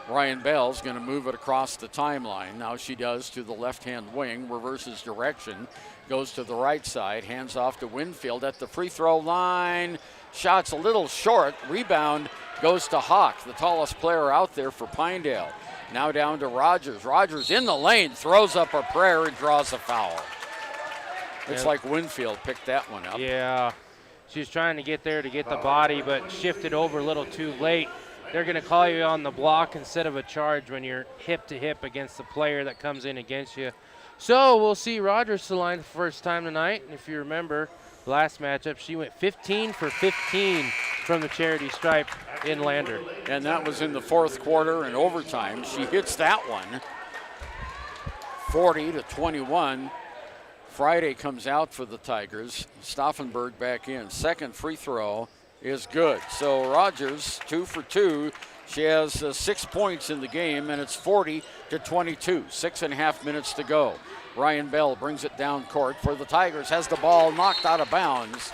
Ryan Bell's going to move it across the timeline. Now she does to the left-hand wing, reverses direction, goes to the right side, hands off to Winfield at the free throw line. Shot's a little short. Rebound goes to Hawk, the tallest player out there for Pinedale. Now down to Rogers. Rogers in the lane, throws up a prayer and draws a foul. It's like Winfield picked that one up. Yeah. She was trying to get there to get the body, but shifted over a little too late. They're going to call you on the block instead of a charge when you're hip to hip against the player that comes in against you. So we'll see Rogers to the line the first time tonight. And if you remember last matchup, she went 15 for 15 from the charity stripe in Lander. And that was in the fourth quarter and overtime. She hits that one, 40-21. Friday comes out for the Tigers. Stauffenberg back in. Second free throw is good. So Rogers, 2 for 2. She has 6 points in the game, and it's 40-22. 6.5 minutes to go. Ryan Bell brings it down court for the Tigers. Has the ball knocked out of bounds.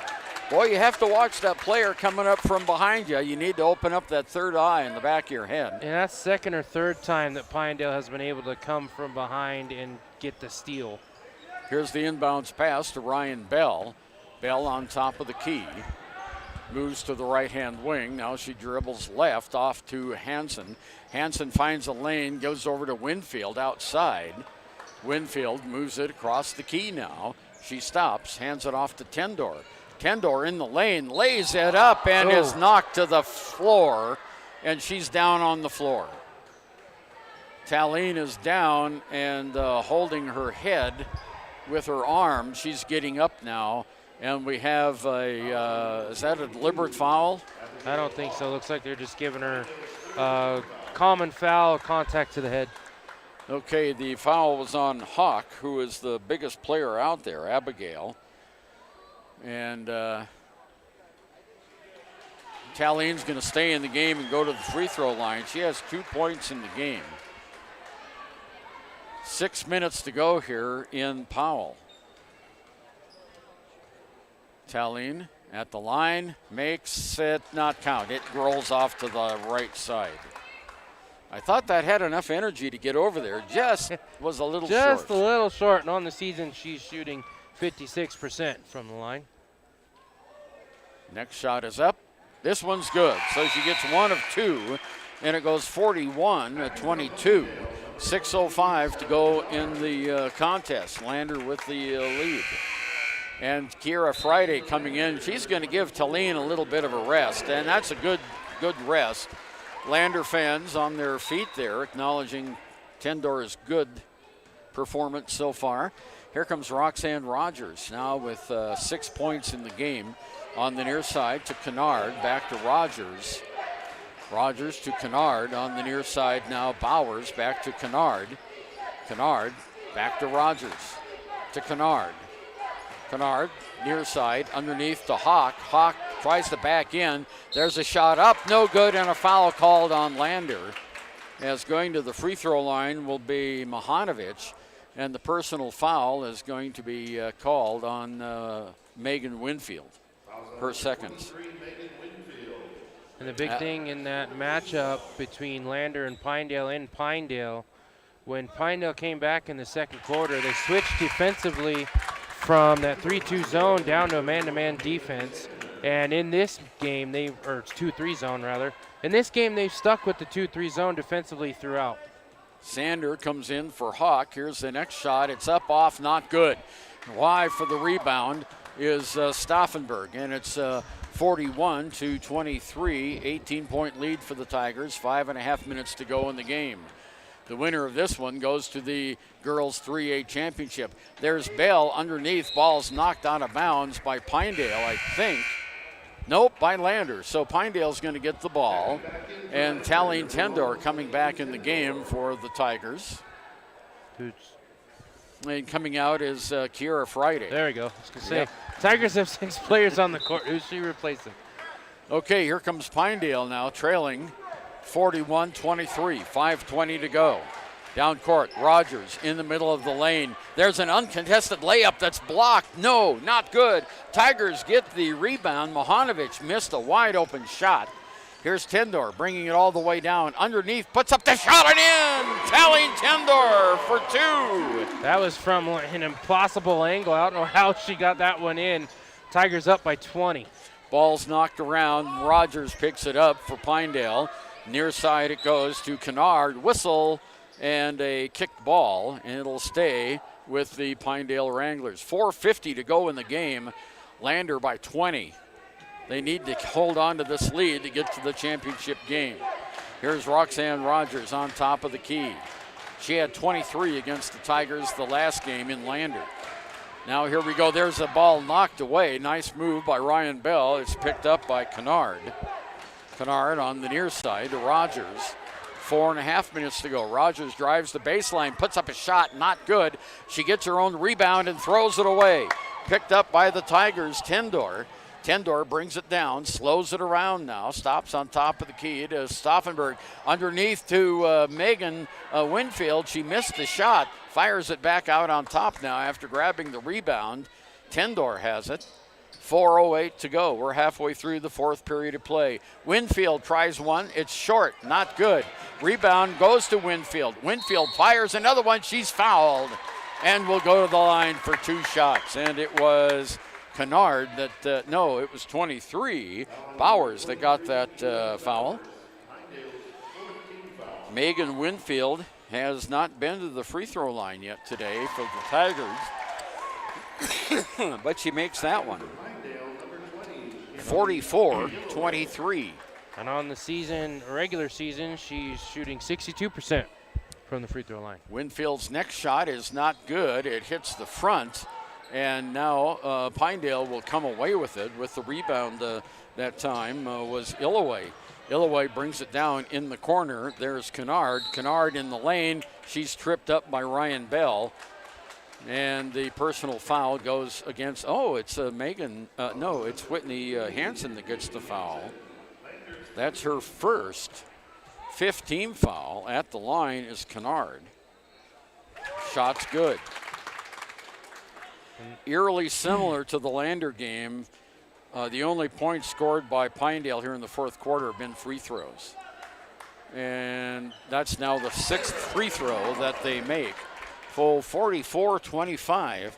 Boy, you have to watch that player coming up from behind you. You need to open up that third eye in the back of your head. And that's second or third time that Pinedale has been able to come from behind and get the steal. Here's the inbounds pass to Ryan Bell. Bell on top of the key. Moves to the right-hand wing. Now she dribbles left off to Hansen. Hansen finds a lane, goes over to Winfield outside. Winfield moves it across the key now. She stops, hands it off to Tendor. Tendor in the lane, lays it up and is knocked to the floor, and she's down on the floor. Talene is down and holding her head with her arm. She's getting up now, and we have is that a deliberate foul? I don't think so. Looks like they're just giving her common foul, contact to the head. Okay, the foul was on Hawk, who is the biggest player out there, Abigail. And Talene's going to stay in the game and go to the free throw line. She has 2 points in the game. 6 minutes to go here in Powell. Talene at the line, makes it not count. It rolls off to the right side. I thought that had enough energy to get over there. Just was a little short. Just a little short, and on the season she's shooting 56% from the line. Next shot is up. This one's good. So she gets 1 of 2, and it goes 41-22. 6:05 to go in the contest. Lander with the lead. And Kira Friday coming in. She's going to give Talene a little bit of a rest, and that's a good rest. Lander fans on their feet there, acknowledging Tendor's good performance so far. Here comes Roxanne Rogers now with 6 points in the game on the near side to Kennard, back to Rogers. Rogers to Kennard on the near side now. Bowers back to Kennard. Kennard back to Rogers to Kennard. Kennard near side underneath to Hawk. Hawk tries to back in. There's a shot up, no good, and a foul called on Lander. As going to the free throw line will be Mahanovic, and the personal foul is going to be called on Megan Winfield, her second. And the big thing in that matchup between Lander and Pinedale, when Pinedale came back in the second quarter, they switched defensively from that 3-2 zone down to a man-to-man defense. And in this game, or 2-3 zone rather. In this game, they've stuck with the 2-3 zone defensively throughout. Sander comes in for Hawk. Here's the next shot. It's up, off, not good. Why for the rebound is Stauffenberg, and it's 41-23, 18-point lead for the Tigers. 5.5 minutes to go in the game. The winner of this one goes to the girls 3A championship. There's Bell underneath. Ball's knocked out of bounds by Pinedale, I think. Nope, by Lander. So Pinedale's going to get the ball. And Talene Tendor coming back in the game for the Tigers. And coming out is Kiera Friday. There we go. I was going to say, Tigers have 6 players on the court. Who's she replacing? Okay, here comes Pinedale now, trailing 41-23, 5:20 to go. Down court, Rogers in the middle of the lane. There's an uncontested layup that's blocked. No, not good. Tigers get the rebound. Mahanovic missed a wide open shot. Here's Tendor bringing it all the way down. Underneath, puts up the shot and in! Talene Tendor for 2. That was from an impossible angle. I don't know how she got that one in. Tigers up by 20. Ball's knocked around. Rogers picks it up for Pinedale. Near side it goes to Kennard. Whistle and a kicked ball, and it'll stay with the Pinedale Wranglers. 4:50 to go in the game. Lander by 20. They need to hold on to this lead to get to the championship game. Here's Roxanne Rogers on top of the key. She had 23 against the Tigers the last game in Lander. Now here we go. There's a ball knocked away. Nice move by Ryan Bell. It's picked up by Kennard. Kennard on the near side to Rogers. 4.5 minutes to go. Rogers drives the baseline, puts up a shot, not good. She gets her own rebound and throws it away. Picked up by the Tigers, Tendor. Tendor brings it down, slows it around now, stops on top of the key to Stauffenberg. Underneath to Megan Winfield. She missed the shot, fires it back out on top now after grabbing the rebound. Tendor has it. 4:08 to go. We're halfway through the fourth period of play. Winfield tries one. It's short, not good. Rebound goes to Winfield. Winfield fires another one. She's fouled and will go to the line for 2 shots. And it was Kennard that, no, it was 23, Bowers, that got that foul. Megan Winfield has not been to the free throw line yet today for the Tigers, but she makes that one. 44-23. And on the season, regular season, she's shooting 62% from the free throw line. Winfield's next shot is not good. It hits the front, and now Pinedale will come away with it. With the rebound that time was Illoway. Illoway brings it down in the corner. There's Kennard. Kennard in the lane. She's tripped up by Ryan Bell. And the personal foul goes against, it's Megan, no, it's Whitney Hansen that gets the foul. That's her first 15 foul. At the line is Kennard. Shot's good. Eerily similar to the Lander game, the only points scored by Pinedale here in the fourth quarter have been free throws. And that's now the 6th free throw that they make. Full 44-25.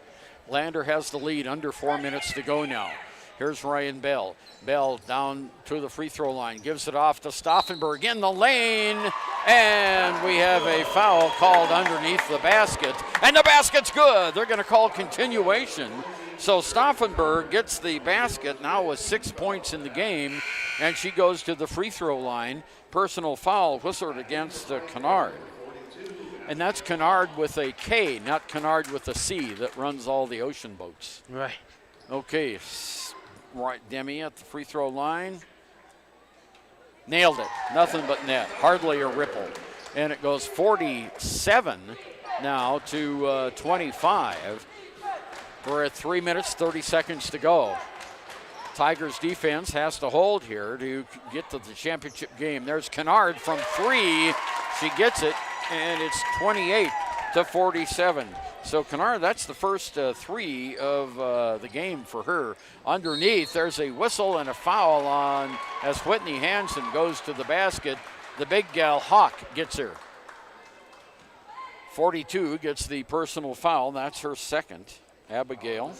Lander has the lead, under 4 minutes to go now. Here's Ryan Bell. Bell down to the free throw line, gives it off to Stauffenberg in the lane, and we have a foul called underneath the basket, and the basket's good. They're going to call continuation. So Stauffenberg gets the basket now with 6 points in the game, and she goes to the free throw line. Personal foul whistled against Kennard. And that's Kennard with a K, not Kennard with a C, that runs all the ocean boats. Right. Okay, right, Demi at the free throw line. Nailed it, nothing but net, hardly a ripple. And it goes 47 now to 25. We're at 3 minutes, 30 seconds to go. Tigers defense has to hold here to get to the championship game. There's Kennard from 3, she gets it. And it's 28-47. So Kennard, that's the first 3 of the game for her. Underneath, there's a whistle and a foul on as Whitney Hansen goes to the basket. The big gal Hawk gets her. 42 gets the personal foul. That's her second. Abigail.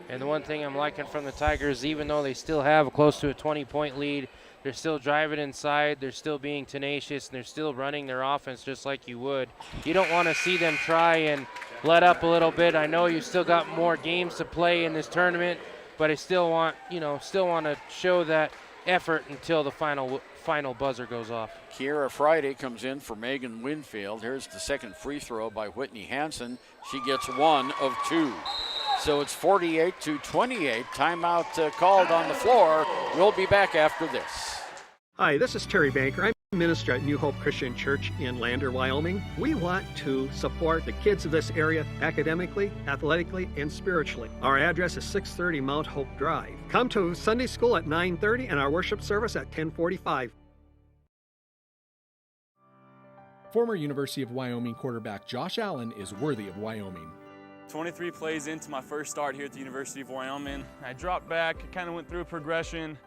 And the one thing I'm liking from the Tigers, even though they still have close to a 20-point lead, they're still driving inside, they're still being tenacious, and they're still running their offense just like you would. You don't want to see them try and let up a little bit. I know you still got more games to play in this tournament, but I still want to show that effort until the final buzzer goes off. Kiera Friday comes in for Megan Winfield. Here's the second free throw by Whitney Hansen. She gets 1 of 2. So it's 48-28. Timeout called on the floor. We'll be back after this. Hi, this is Terry Banker. I'm minister at New Hope Christian Church in Lander, Wyoming. We want to support the kids of this area academically, athletically, and spiritually. Our address is 630 Mount Hope Drive. Come to Sunday school at 9:30 and our worship service at 10:45. Former University of Wyoming quarterback Josh Allen is worthy of Wyoming. 23 plays into my first start here at the University of Wyoming. I dropped back, kind of went through a progression.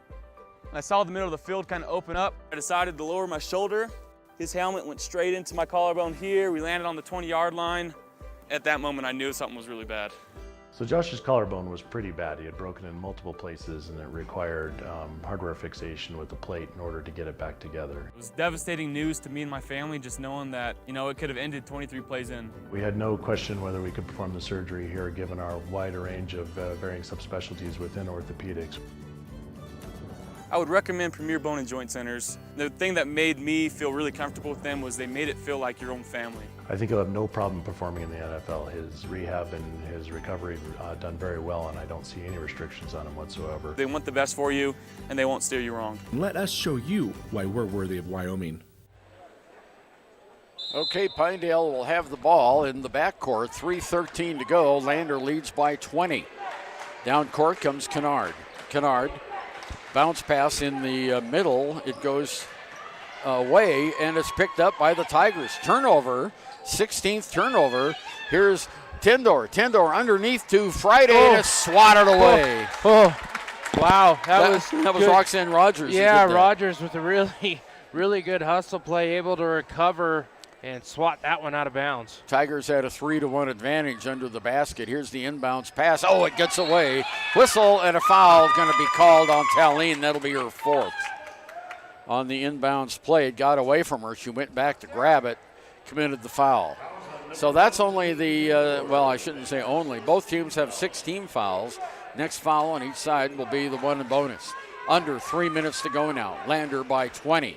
I saw the middle of the field kind of open up. I decided to lower my shoulder. His helmet went straight into my collarbone here. We landed on the 20-yard line. At that moment, I knew something was really bad. So Josh's collarbone was pretty bad. He had broken in multiple places, and it required hardware fixation with the plate in order to get it back together. It was devastating news to me and my family, just knowing that, it could have ended 23 plays in. We had no question whether we could perform the surgery here, given our wide range of varying subspecialties within orthopedics. I would recommend Premier Bone and Joint Centers. The thing that made me feel really comfortable with them was they made it feel like your own family. I think he'll have no problem performing in the NFL. His rehab and his recovery done very well, and I don't see any restrictions on him whatsoever. They want the best for you, and they won't steer you wrong. Let us show you why we're worthy of Wyoming. Okay, Pinedale will have the ball in the backcourt. 3:13 to go. Lander leads by 20. Down court comes Kennard. Kennard, bounce pass in the middle. It goes away, and it's picked up by the Tigers. Turnover, 16th turnover. Here's Tendor. Tendor underneath to Friday, and it's swatted away. Wow, that was Roxanne Rogers. Yeah, Rogers with a really good hustle play, able to recover and swat that one out of bounds. Tigers had a 3-1 advantage under the basket. Here's the inbounds pass. Oh, it gets away. Whistle and a foul going to be called on Talene. That'll be her 4th. On the inbounds play, it got away from her. She went back to grab it, committed the foul. So that's only the, well, I shouldn't say only. Both teams have 16 fouls. Next foul on each side will be the one in bonus. Under 3 minutes to go now. Lander by 20.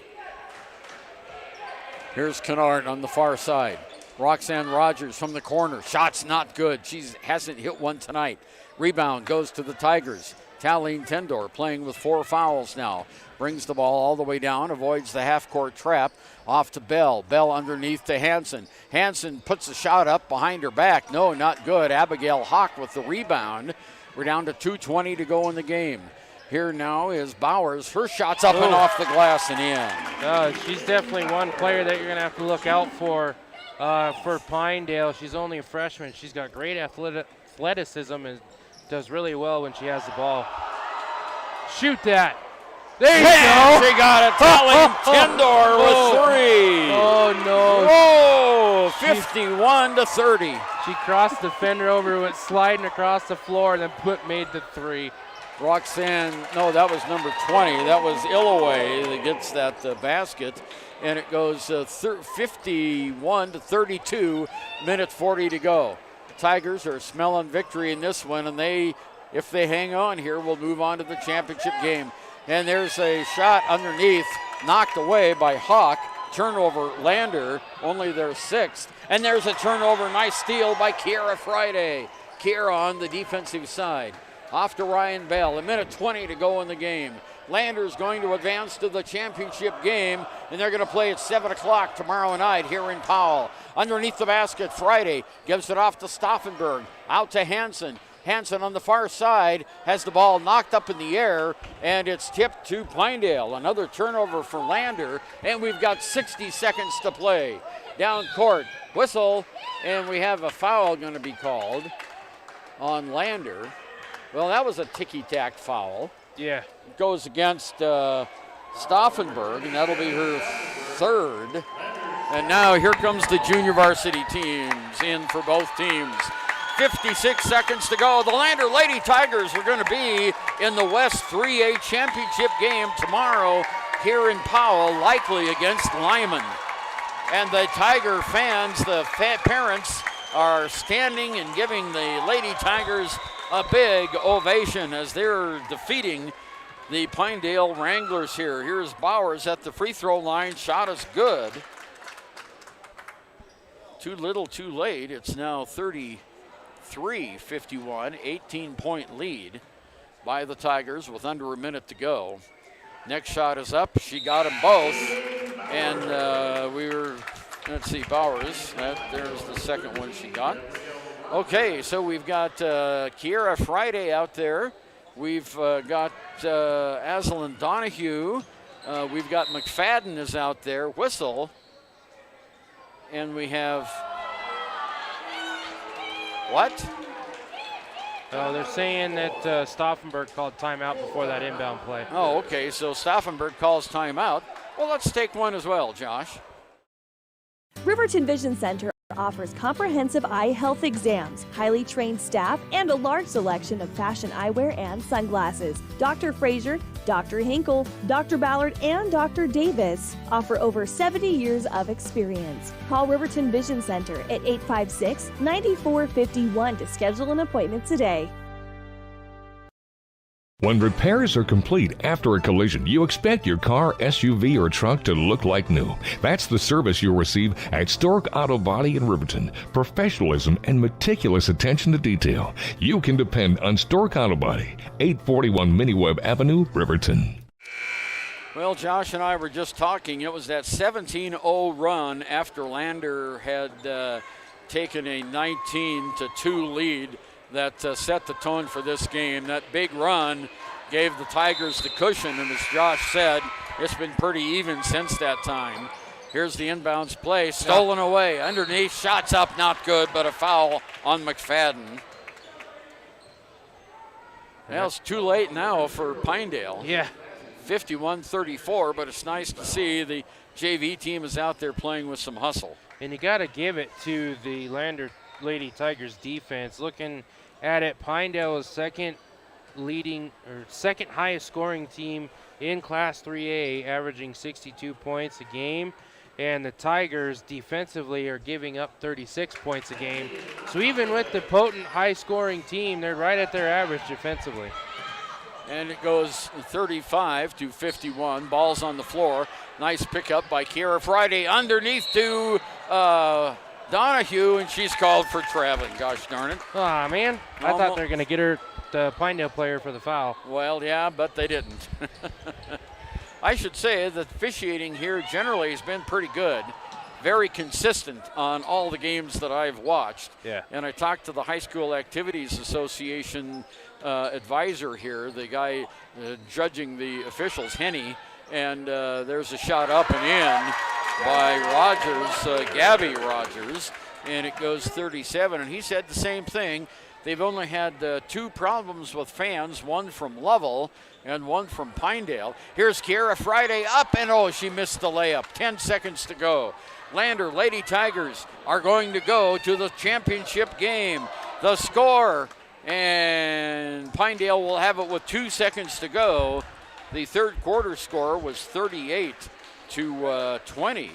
Here's Kennard on the far side. Roxanne Rogers from the corner. Shot's not good. She hasn't hit one tonight. Rebound goes to the Tigers. Talene Tendor playing with 4 fouls now. Brings the ball all the way down, avoids the half-court trap. Off to Bell. Bell underneath to Hansen. Hansen puts a shot up behind her back. No, not good. Abigail Hawk with the rebound. We're down to 2:20 to go in the game. Here now is Bowers. Her shot's up and off the glass and in. She's definitely one player that you're going to have to look out for Pinedale. She's only a freshman. She's got great athleticism and does really well when she has the ball. Shoot that. There you go. She got it. Talene Tendor with 3. Oh, no. Whoa, 51-30. She crossed the defender over, went sliding across the floor, and then made the 3. Roxanne, no, that was number 20. That was Illaway that gets that basket. And it goes 51-32, minute 40 to go. The Tigers are smelling victory in this one, and if they hang on here, will move on to the championship game. And there's a shot underneath, knocked away by Hawk. Turnover, Lander, only their 6th. And there's a turnover, nice steal by Kiera Friday. Kiera on the defensive side. Off to Ryan Bell, a minute 20 to go in the game. Lander's going to advance to the championship game, and they're going to play at 7 o'clock tomorrow night here in Powell. Underneath the basket, Friday gives it off to Stauffenberg, out to Hansen. Hansen on the far side has the ball knocked up in the air, and it's tipped to Pinedale. Another turnover for Lander, and we've got 60 seconds to play. Down court, whistle, and we have a foul going to be called on Lander. Well, that was a ticky-tack foul. Yeah. It goes against Stauffenberg, and that'll be her 3rd. And now here comes the junior varsity teams in for both teams. 56 seconds to go. The Lander Lady Tigers are going to be in the West 3A championship game tomorrow here in Powell, likely against Lyman. And the Tiger fans, the parents, are standing and giving the Lady Tigers a big ovation as they're defeating the Pinedale Wranglers here. Here's Bowers at the free throw line. Shot is good. Too little, too late. It's now 33-51, 18-point lead by the Tigers with under a minute to go. Next shot is up. She got them both. And let's see, Bowers. There's the second one she got. Okay, so we've got Kiera Friday out there. We've got Aslan Donahue. We've got McFadden is out there. Whistle. And we have what? They're saying that Stauffenberg called timeout before that inbound play. Oh, okay, so Stauffenberg calls timeout. Well, let's take one as well, Josh. Riverton Vision Center offers comprehensive eye health exams, highly trained staff, and a large selection of fashion eyewear and sunglasses. Dr. Frazier, Dr. Hinkle, Dr. Ballard, and Dr. Davis offer over 70 years of experience. Call Riverton Vision Center at 856-9451 to schedule an appointment today. When repairs are complete after a collision, you expect your car, SUV, or truck to look like new. That's the service you'll receive at Stork Auto Body in Riverton. Professionalism and meticulous attention to detail. You can depend on Stork Auto Body, 841 Miniweb Avenue, Riverton. Well, Josh and I were just talking. It was that 17-0 run after Lander had taken a 19-2 lead that set the tone for this game. That big run gave the Tigers the cushion, and as Josh said, it's been pretty even since that time. Here's the inbounds play, stolen away, underneath, shots up, not good, but a foul on McFadden. Well, it's too late now for Pinedale. Yeah. 51-34, but it's nice to see the JV team is out there playing with some hustle. And you got to give it to the Lander Lady Tigers defense. Looking at it, Pinedale is second highest scoring team in Class 3A, averaging 62 points a game. And the Tigers defensively are giving up 36 points a game. So even with the potent high scoring team, they're right at their average defensively. And it goes 35-51. Ball's on the floor. Nice pickup by Kira Friday underneath to Donahue, and she's called for traveling. Gosh darn it. Aw, man. I thought they were going to get her, the Pinedale player, for the foul. Well, yeah, but they didn't. I should say that officiating here generally has been pretty good. Very consistent on all the games that I've watched. Yeah. And I talked to the High School Activities Association advisor here, the guy judging the officials, Henny, and there's a shot up and in by Rogers, Gabby Rogers, and it goes 37, and he said the same thing. They've only had 2 problems with fans, one from Lovell and one from Pinedale. Here's Kiera Friday up, and she missed the layup. 10 seconds to go. Lander Lady Tigers are going to go to the championship game. The score, and Pinedale will have it with 2 seconds to go. The third quarter score was 38-20,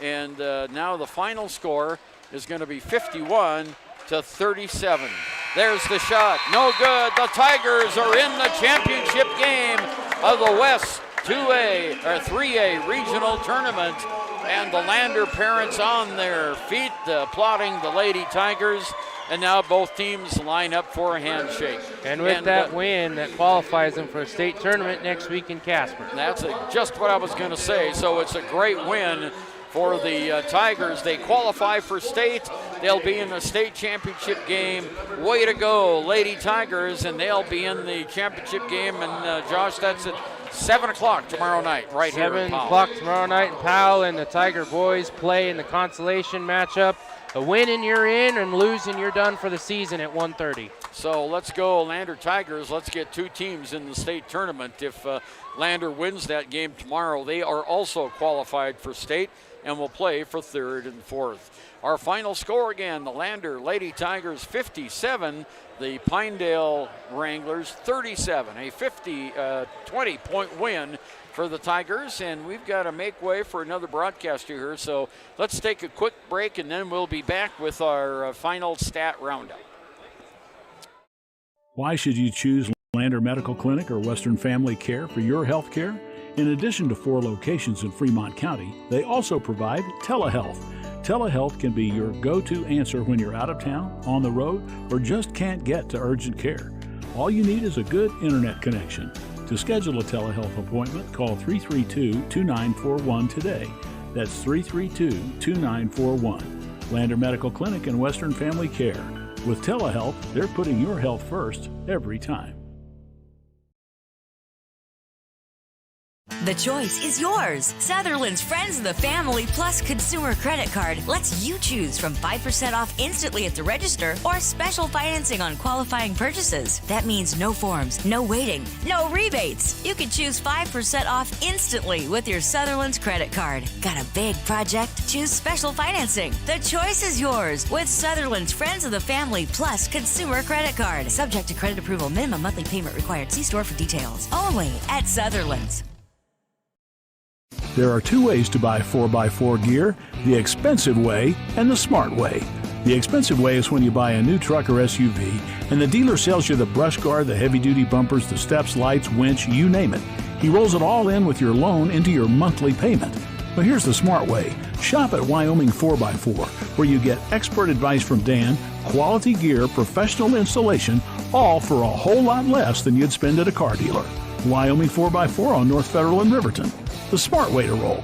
and now the final score is going to be 51-37. There's the shot, no good. The Tigers are in the championship game of the West 3A regional tournament, and the Lander parents on their feet applauding the Lady Tigers. And now both teams line up for a handshake. And with that win, that qualifies them for a state tournament next week in Casper. That's just what I was going to say. So it's a great win for the Tigers. They qualify for state. They'll be in the state championship game. Way to go, Lady Tigers, and they'll be in the championship game. And Josh, that's at 7 o'clock tomorrow night, right here in Powell. 7 o'clock tomorrow night in Powell, and the Tiger boys play in the consolation matchup. A win and you're in, and losing you're done for the season at 1:30. So let's go Lander Tigers. Let's get 2 teams in the state tournament. If Lander wins that game tomorrow, they are also qualified for state and will play for 3rd and 4th. Our final score again, the Lander Lady Tigers 57, the Pinedale Wranglers 37. A 20-point win for the Tigers, and we've got to make way for another broadcaster here. So let's take a quick break, and then we'll be back with our final stat roundup. Why should you choose Lander Medical Clinic or Western Family Care for your health care? In addition to 4 locations in Fremont County, they also provide telehealth. Telehealth can be your go-to answer when you're out of town, on the road, or just can't get to urgent care. All you need is a good internet connection. To schedule a telehealth appointment, call 332-2941 today. That's 332-2941. Lander Medical Clinic and Western Family Care. With telehealth, they're putting your health first every time. The choice is yours. Sutherland's Friends of the Family Plus Consumer Credit Card lets you choose from 5% off instantly at the register or special financing on qualifying purchases. That means no forms, no waiting, no rebates. You can choose 5% off instantly with your Sutherland's credit card. Got a big project? Choose special financing. The choice is yours with Sutherland's Friends of the Family Plus Consumer Credit Card. Subject to credit approval. Minimum monthly payment required. See store for details. Only at Sutherland's. There are 2 ways to buy 4x4 gear, the expensive way and the smart way. The expensive way is when you buy a new truck or SUV and the dealer sells you the brush guard, the heavy-duty bumpers, the steps, lights, winch, you name it. He rolls it all in with your loan into your monthly payment. But here's the smart way. Shop at Wyoming 4x4, where you get expert advice from Dan, quality gear, professional installation, all for a whole lot less than you'd spend at a car dealer. Wyoming 4x4 on North Federal and Riverton. The smart way to roll.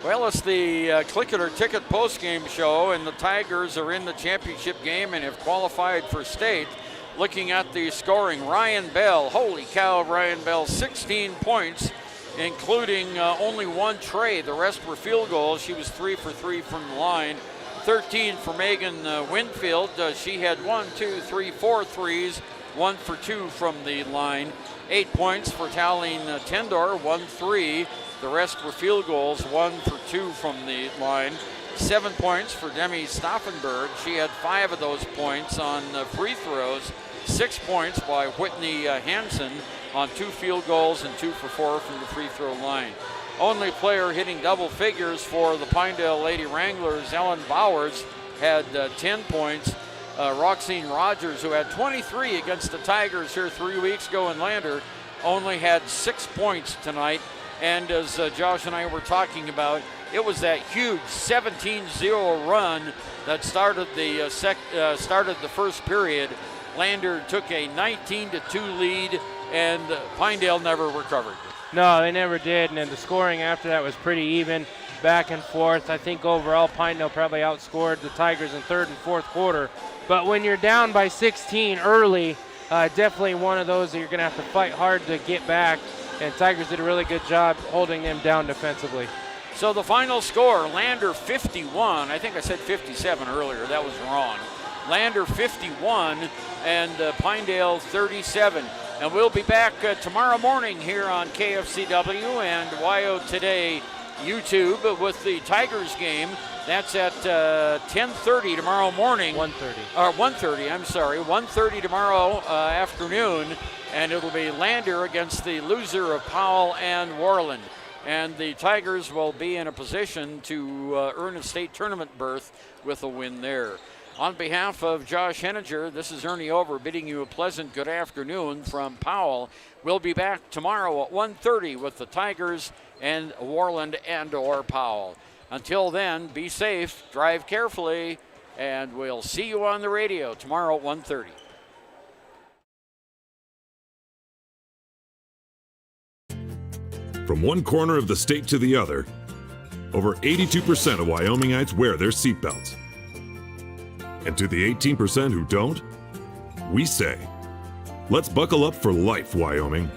Well, it's the Click It or Ticket postgame show, and the Tigers are in the championship game and have qualified for state. Looking at the scoring, Ryan Bell, holy cow, Ryan Bell, 16 points, including only one tray. The rest were field goals. She was 3 for 3 from the line. 13 for Megan Winfield. She had 4 threes, 1 for 2 from the line. 8 points for Talene Tendor, 1 3. The rest were field goals, 1 for 2 from the line. 7 points for Demi Stauffenberg. She had 5 of those points on free throws. 6 points by Whitney Hansen on 2 field goals and 2 for 4 from the free throw line. Only player hitting double figures for the Pinedale Lady Wranglers, Ellen Bowers, had 10 points. Roxine Rogers, who had 23 against the Tigers here 3 weeks ago in Lander, only had 6 points tonight. And as Josh and I were talking about, it was that huge 17-0 run that started the first period. Lander took a 19-2 lead, and Pinedale never recovered. No, they never did, and then the scoring after that was pretty even, back and forth. I think overall Pinedale probably outscored the Tigers in third and fourth quarter. But when you're down by 16 early, definitely one of those that you're going to have to fight hard to get back, and Tigers did a really good job holding them down defensively. So the final score, Lander 51. I think I said 57 earlier. That was wrong. Lander 51 and Pinedale 37. And we'll be back tomorrow morning here on KFCW and YO Today YouTube with the Tigers game. That's at 10:30 tomorrow morning. 1:30. Or 1:30, I'm sorry. 1:30 tomorrow afternoon. And it'll be Lander against the loser of Powell and Worland. And the Tigers will be in a position to earn a state tournament berth with a win there. On behalf of Josh Henninger, this is Ernie Over bidding you a pleasant good afternoon from Powell. We'll be back tomorrow at 1:30 with the Tigers and Worland and/or Powell. Until then, be safe, drive carefully, and we'll see you on the radio tomorrow at 1:30. From one corner of the state to the other, over 82% of Wyomingites wear their seatbelts. And to the 18% who don't, we say, let's buckle up for life, Wyoming.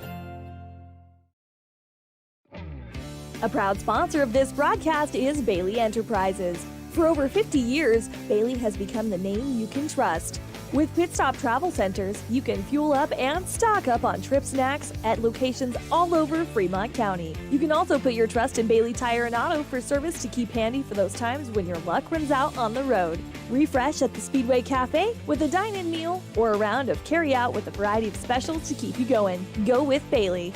A proud sponsor of this broadcast is Bailey Enterprises. For over 50 years, Bailey has become the name you can trust. With Pit Stop Travel Centers, you can fuel up and stock up on trip snacks at locations all over Fremont County. You can also put your trust in Bailey Tire and Auto for service to keep handy for those times when your luck runs out on the road. Refresh at the Speedway Cafe with a dine-in meal or a round of carry-out with a variety of specials to keep you going. Go with Bailey.